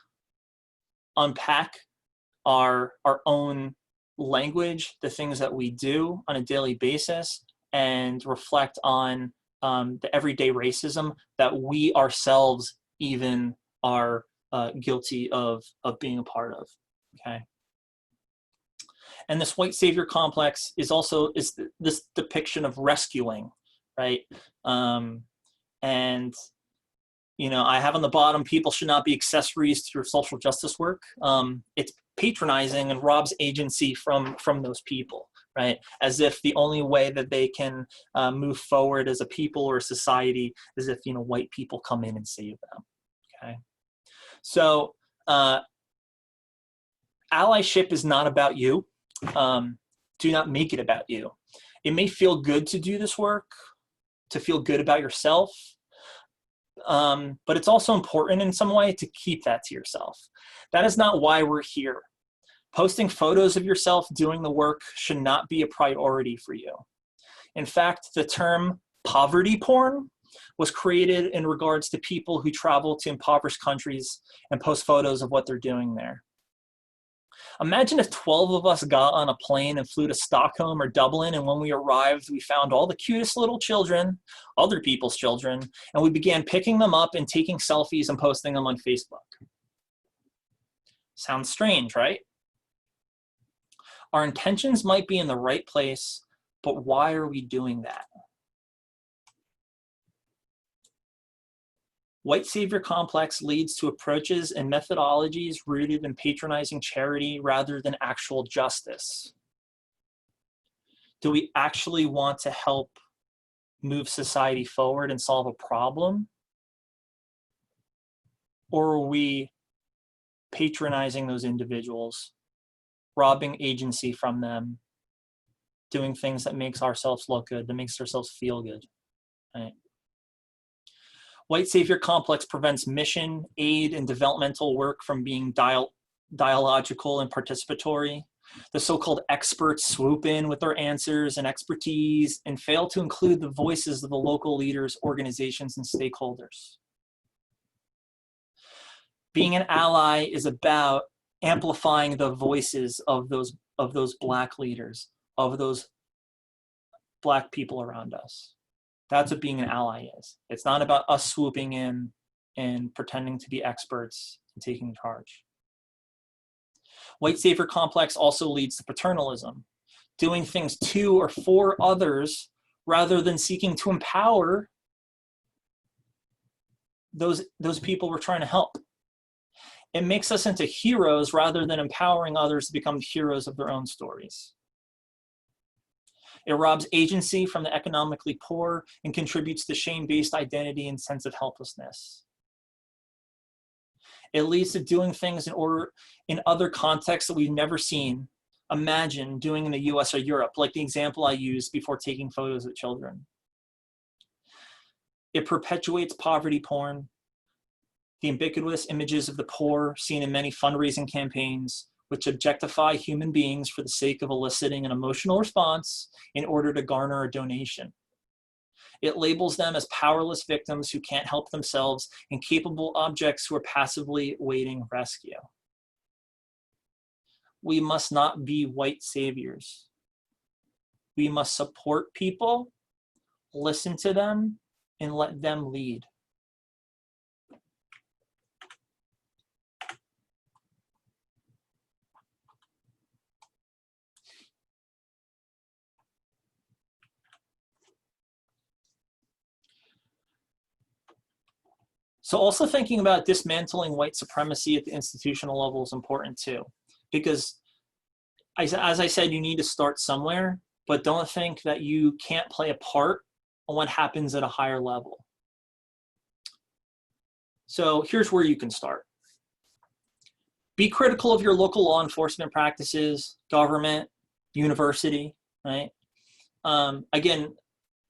unpack our own language, the things that we do on a daily basis, and reflect on the everyday racism that we ourselves even are guilty of being a part of, okay? And this white savior complex is also this depiction of rescuing, right? And I have on the bottom, people should not be accessories to your social justice work. It's patronizing and robs agency from those people, right? As if the only way that they can move forward as a people or a society is if, white people come in and save them, okay? So allyship is not about you. Do not make it about you. It may feel good to do this work, to feel good about yourself, but it's also important in some way to keep that to yourself. That is not why we're here. Posting photos of yourself doing the work should not be a priority for you. In fact, the term poverty porn was created in regards to people who travel to impoverished countries and post photos of what they're doing there. Imagine if 12 of us got on a plane and flew to Stockholm or Dublin, and when we arrived, we found all the cutest little children, other people's children, and we began picking them up and taking selfies and posting them on Facebook. Sounds strange, right? Our intentions might be in the right place, but why are we doing that? White savior complex leads to approaches and methodologies rooted in patronizing charity rather than actual justice. Do we actually want to help move society forward and solve a problem? Or are we patronizing those individuals, robbing agency from them, doing things that makes ourselves look good, that makes ourselves feel good, right? White savior complex prevents mission, aid, and developmental work from being dialogical and participatory. The so-called experts swoop in with their answers and expertise and fail to include the voices of the local leaders, organizations, and stakeholders. Being an ally is about amplifying the voices of those Black leaders, of those Black people around us. That's what being an ally is. It's not about us swooping in and pretending to be experts and taking charge. White savior complex also leads to paternalism, doing things to or for others rather than seeking to empower those people we're trying to help. It makes us into heroes rather than empowering others to become the heroes of their own stories. It robs agency from the economically poor and contributes to shame-based identity and sense of helplessness. It leads to doing things in other contexts that we've never seen, imagine doing in the US or Europe, like the example I used before taking photos of children. It perpetuates poverty porn, the ubiquitous images of the poor seen in many fundraising campaigns, which objectify human beings for the sake of eliciting an emotional response in order to garner a donation. It labels them as powerless victims who can't help themselves and capable objects who are passively awaiting rescue. We must not be white saviors. We must support people, listen to them, and let them lead. So also thinking about dismantling white supremacy at the institutional level is important too, because as I said, you need to start somewhere, but don't think that you can't play a part on what happens at a higher level. So here's where you can start. Be critical of your local law enforcement practices, government, university, right? Again,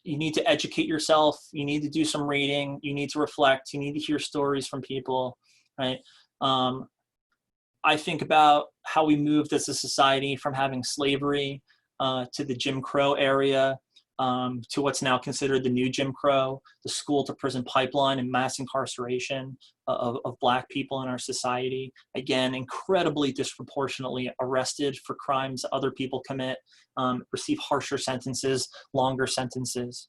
you need to educate yourself. You need to do some reading. You need to reflect. You need to hear stories from people, right? I think about how we moved as a society from having slavery to the Jim Crow area, to what's now considered the new Jim Crow, the school to prison pipeline and mass incarceration of Black people in our society. Again, incredibly disproportionately arrested for crimes other people commit, receive harsher sentences, longer sentences,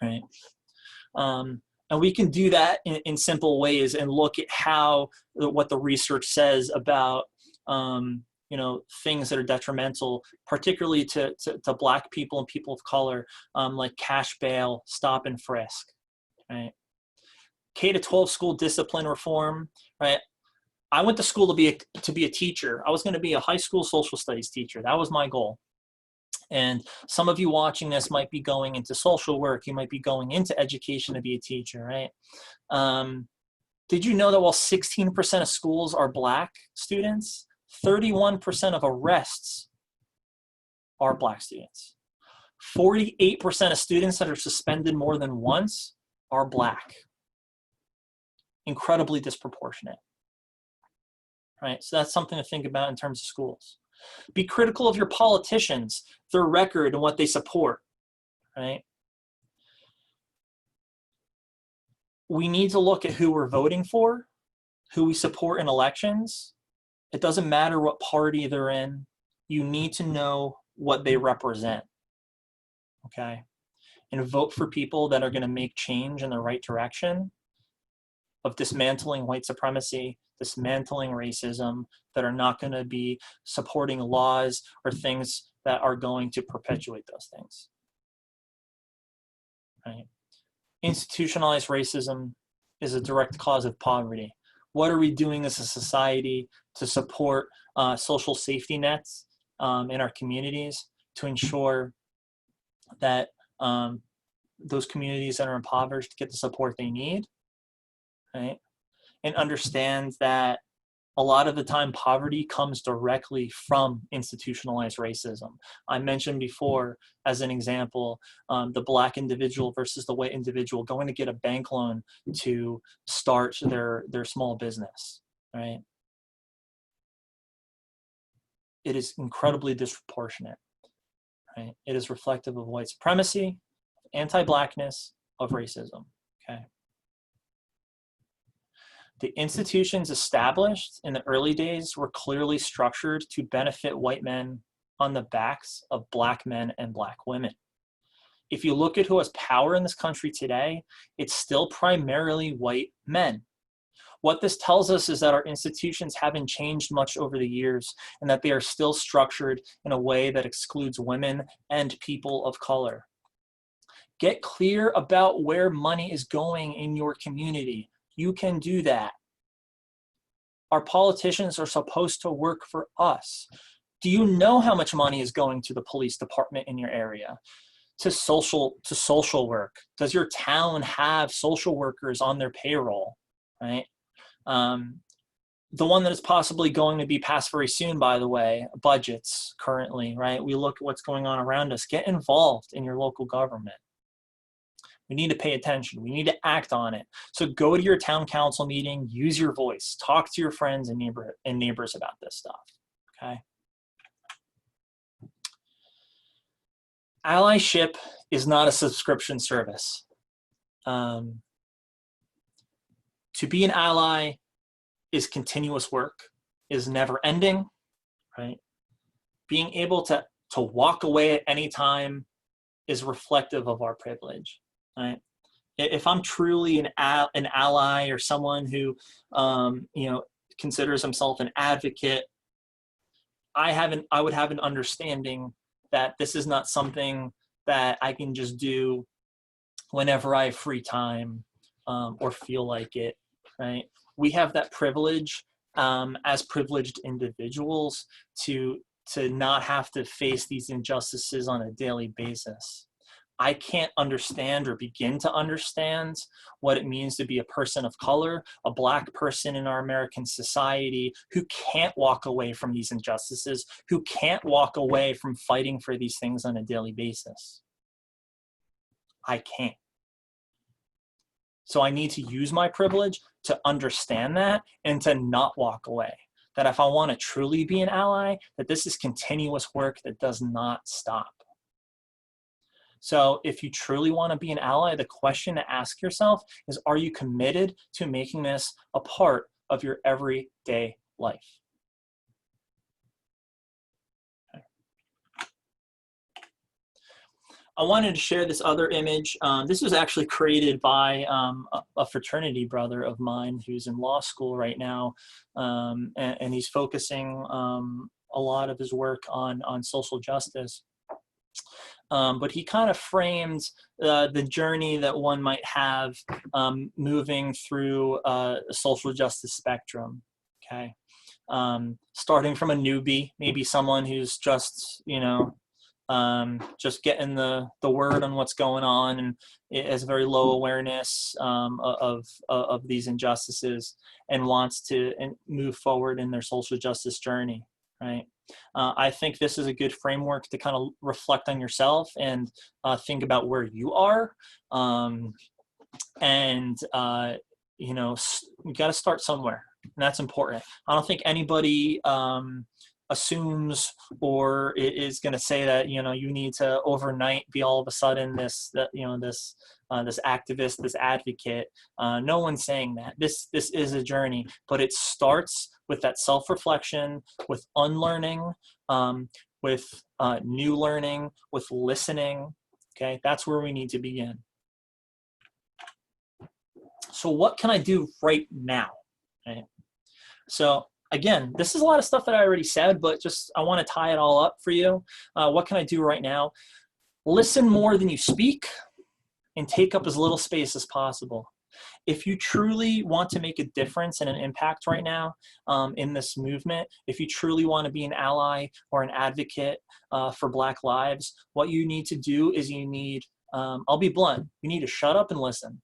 right? And we can do that in simple ways and look at what the research says about things that are detrimental, particularly to Black people and people of color, like cash bail, stop and frisk, right? K-12 school discipline reform, right? I went to school to be a teacher. I was going to be a high school social studies teacher. That was my goal. And some of you watching this might be going into social work. You might be going into education to be a teacher, right? Did you know that while 16% of schools are Black students, 31% of arrests are Black students? 48% of students that are suspended more than once are Black. Incredibly disproportionate, right? So that's something to think about in terms of schools. Be critical of your politicians, their record and what they support, right? We need to look at who we're voting for, who we support in elections. It doesn't matter what party they're in. You need to know what they represent, okay? And vote for people that are going to make change in the right direction of dismantling white supremacy, dismantling racism, that are not going to be supporting laws or things that are going to perpetuate those things, right? Institutionalized racism is a direct cause of poverty. What are we doing as a society to support social safety nets in our communities to ensure that those communities that are impoverished get the support they need, right? And understand that a lot of the time poverty comes directly from institutionalized racism. I mentioned before, as an example, the Black individual versus the white individual going to get a bank loan to start their small business, right? It is incredibly disproportionate, right? It is reflective of white supremacy, anti-Blackness, of racism, okay? The institutions established in the early days were clearly structured to benefit white men on the backs of black men and black women. If you look at who has power in this country today, it's still primarily white men. What this tells us is that our institutions haven't changed much over the years, and that they are still structured in a way that excludes women and people of color. Get clear about where money is going in your community. You can do that. Our politicians are supposed to work for us. Do you know how much money is going to the police department in your area? To social work? Does your town have social workers on their payroll, right? The one that is possibly going to be passed very soon, by the way, budgets currently, right? We look at what's going on around us. Get involved in your local government. We need to pay attention. We need to act on it. So go to your town council meeting, use your voice, talk to your friends and neighbors about this stuff, okay? Allyship is not a subscription service. To be an ally is continuous work, is never ending, right? Being able to walk away at any time is reflective of our privilege, right? If I'm truly an ally or someone who, considers himself an advocate, I would have an understanding that this is not something that I can just do whenever I have free time or feel like it, right? We have that privilege as privileged individuals to not have to face these injustices on a daily basis. I can't understand or begin to understand what it means to be a person of color, a black person in our American society who can't walk away from these injustices, who can't walk away from fighting for these things on a daily basis. I can't. So I need to use my privilege to understand that and to not walk away. That if I want to truly be an ally, that this is continuous work that does not stop. So if you truly want to be an ally, the question to ask yourself is, are you committed to making this a part of your everyday life? Okay. I wanted to share this other image. This was actually created by a fraternity brother of mine who's in law school right now, and he's focusing a lot of his work on social justice. But he kind of framed the journey that one might have moving through a social justice spectrum, okay? Starting from a newbie, maybe someone who's just, just getting the word on what's going on and has very low awareness of these injustices and wants to move forward in their social justice journey, right? I think this is a good framework to kind of reflect on yourself and think about where you are. You got to start somewhere, and that's important. I don't think anybody assumes or is going to say that, you need to overnight be all of a sudden this activist, this advocate. No one's saying that. This is a journey, but it starts with that self-reflection, with unlearning, with new learning, with listening. Okay, that's where we need to begin. So what can I do right now? Okay. So again, this is a lot of stuff that I already said, but just I want to tie it all up for you. What can I do right now? Listen more than you speak and take up as little space as possible. If you truly want to make a difference and an impact right now in this movement, if you truly want to be an ally or an advocate for Black lives, what you need to do is you need, I'll be blunt, you need to shut up and listen.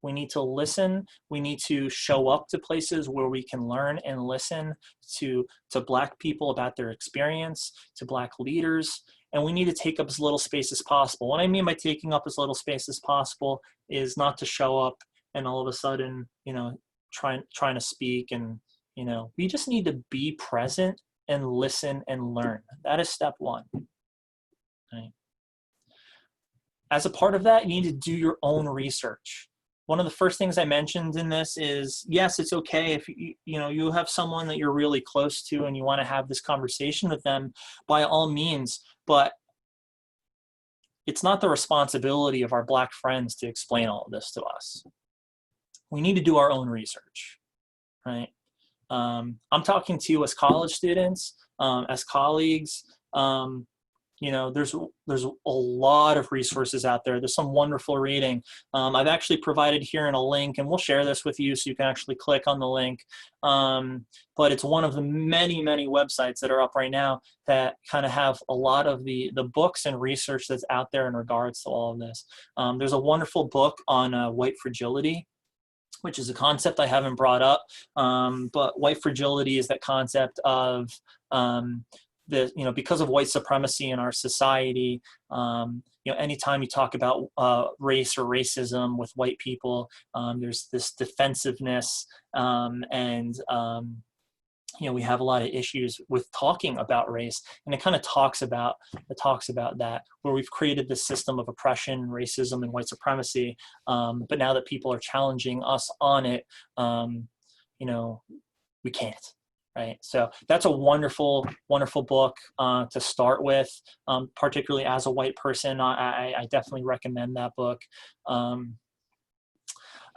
We need to listen. We need to show up to places where we can learn and listen to Black people about their experience, to Black leaders, and we need to take up as little space as possible. What I mean by taking up as little space as possible is not to show up and all of a sudden, trying to speak, and, we just need to be present and listen and learn. That is step one. Right? As a part of that, you need to do your own research. one of the first things I mentioned in this is, yes, it's okay if you have someone that you're really close to and you want to have this conversation with them, by all means, but it's not the responsibility of our Black friends to explain all of this to us. We need to do our own research, right? I'm talking to you as college students, as colleagues. There's a lot of resources out there. There's some wonderful reading. I've actually provided here in a link, and we'll share this with you so you can actually click on the link. But it's one of the many, many websites that are up right now that kind of have a lot of the books and research that's out there in regards to all of this. There's a wonderful book on white fragility, which is a concept I haven't brought up. But white fragility is that concept of because of white supremacy in our society, anytime you talk about race or racism with white people, there's this defensiveness, we have a lot of issues with talking about race, and it kind of talks about that, where we've created this system of oppression, racism, and white supremacy. But now that people are challenging us on it, we can't. Right, so that's a wonderful, wonderful book to start with. Particularly as a white person, I definitely recommend that book.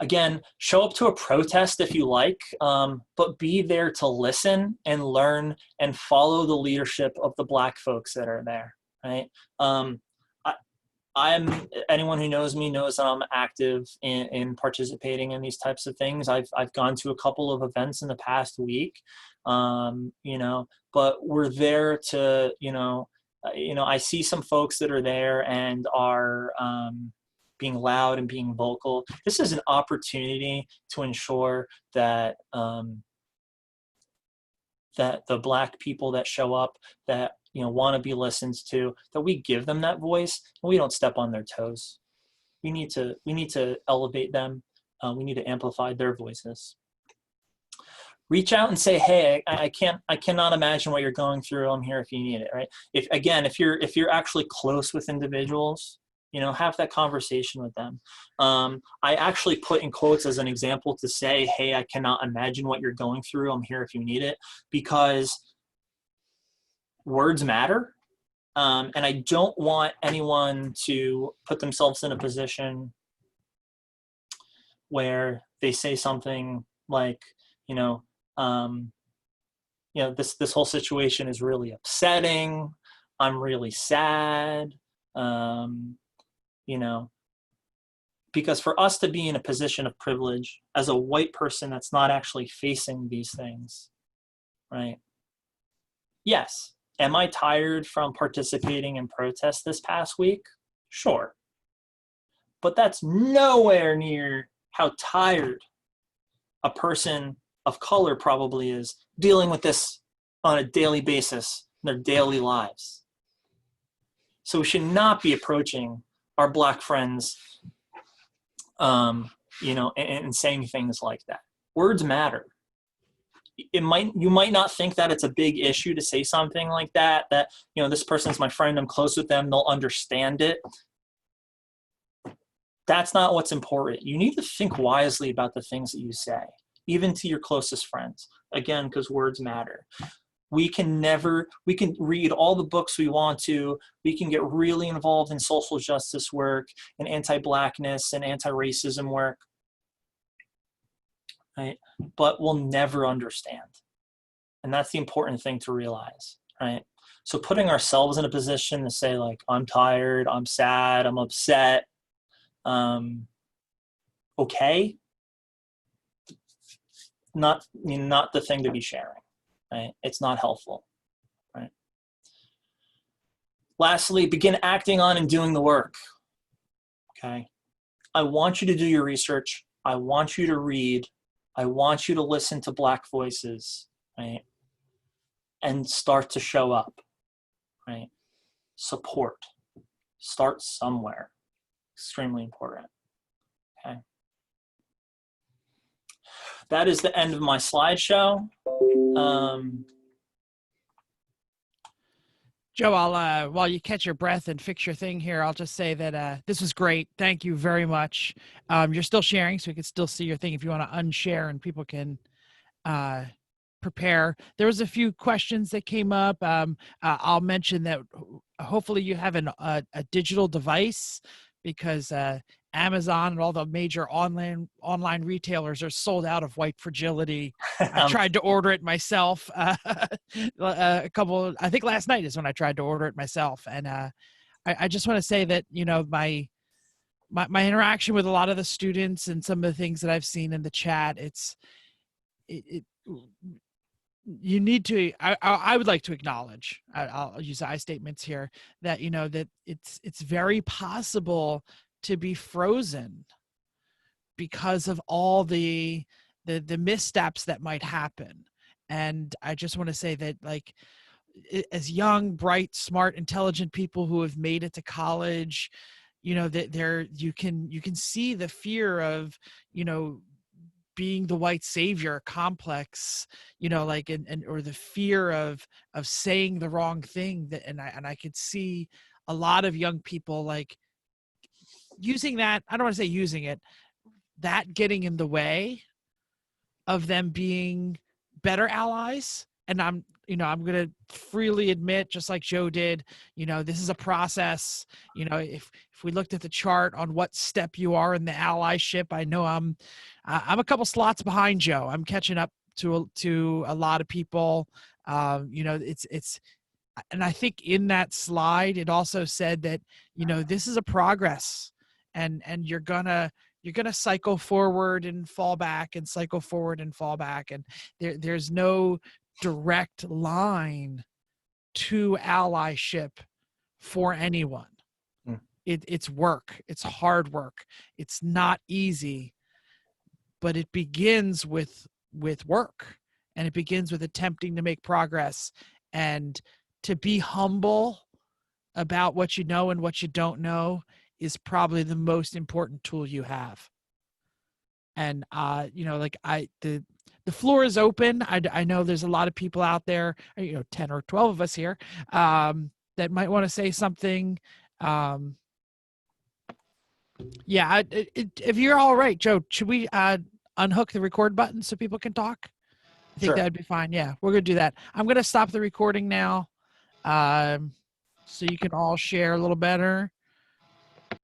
Again, show up to a protest if you like, but be there to listen and learn and follow the leadership of the Black folks that are there. Right. Anyone who knows me knows that I'm active in participating in these types of things. I've gone to a couple of events in the past week, but we're there to, I see some folks that are there and are being loud and being vocal. This is an opportunity to ensure that that the Black people that show up, that want to be listened to, that we give them that voice and we don't step on their toes. We need to elevate them. We need to amplify their voices. Reach out and say, hey, I cannot imagine what you're going through. I'm here if you need it, right? If you're actually close with individuals, have that conversation with them. I actually put in quotes as an example to say, hey, I cannot imagine what you're going through. I'm here if you need it, because words matter. And I don't want anyone to put themselves in a position where they say something like, this whole situation is really upsetting. I'm really sad. Because for us to be in a position of privilege as a white person that's not actually facing these things, right? Yes. Am I tired from participating in protests this past week? Sure. But that's nowhere near how tired a person of color probably is dealing with this on a daily basis in their daily lives. So we should not be approaching our Black friends, and saying things like that. Words matter. You might not think that it's a big issue to say something like that, this person's my friend, I'm close with them, they'll understand it. That's not what's important. You need to think wisely about the things that you say, even to your closest friends. Again, because words matter. We can read all the books we want to. We can get really involved in social justice work and anti-Blackness and anti-racism work, right? But we'll never understand. And that's the important thing to realize, right? So putting ourselves in a position to say, like, I'm tired, I'm sad, I'm upset, okay, not the thing to be sharing, right? It's not helpful, right? Lastly, begin acting on and doing the work, okay? I want you to do your research. I want you to read. I want you to listen to Black voices, right? And start to show up, right? Support. Start somewhere. Extremely important, okay? That is the end of my slideshow. Joe, I'll while you catch your breath and fix your thing here, I'll just say that this was great. Thank you very much. You're still sharing, so we can still see your thing if you want to unshare and people can uh, prepare. There was a few questions that came up. I'll mention that hopefully you have a digital device because Amazon and all the major online retailers are sold out of white fragility. I tried to order it myself. I think last night is when I tried to order it myself. And I just want to say that, my interaction with a lot of the students and some of the things that I've seen in the chat, you need to, I would like to acknowledge, I'll use I statements here, that, that it's very possible to be frozen because of all the missteps that might happen. And I just want to say that, like, as young, bright, smart, intelligent people who have made it to college, that you can see the fear of, being the white savior complex, or the fear of saying the wrong thing, and I could see a lot of young people like using that. I don't want to say using it, that getting in the way of them being better allies. And I'm going to freely admit, just like Joe did, this is a process. If we looked at the chart on what step you are in the allyship, I know I'm a couple slots behind Joe. I'm catching up to a lot of people. It's and I think in that slide, it also said that, this is a progress, and you're gonna cycle forward and fall back and cycle forward and fall back. And there's no direct line to allyship for anyone. It's work. It's hard work. It's not easy, but it begins with work, and it begins with attempting to make progress and to be humble about what you know and what you don't know is probably the most important tool you have. And the floor is open. I know there's a lot of people out there, 10 or 12 of us here, that might want to say something. If you're all right, Joe, should we unhook the record button so people can talk? I think that would be fine. Yeah, we're going to do that. I'm going to stop the recording now, so you can all share a little better.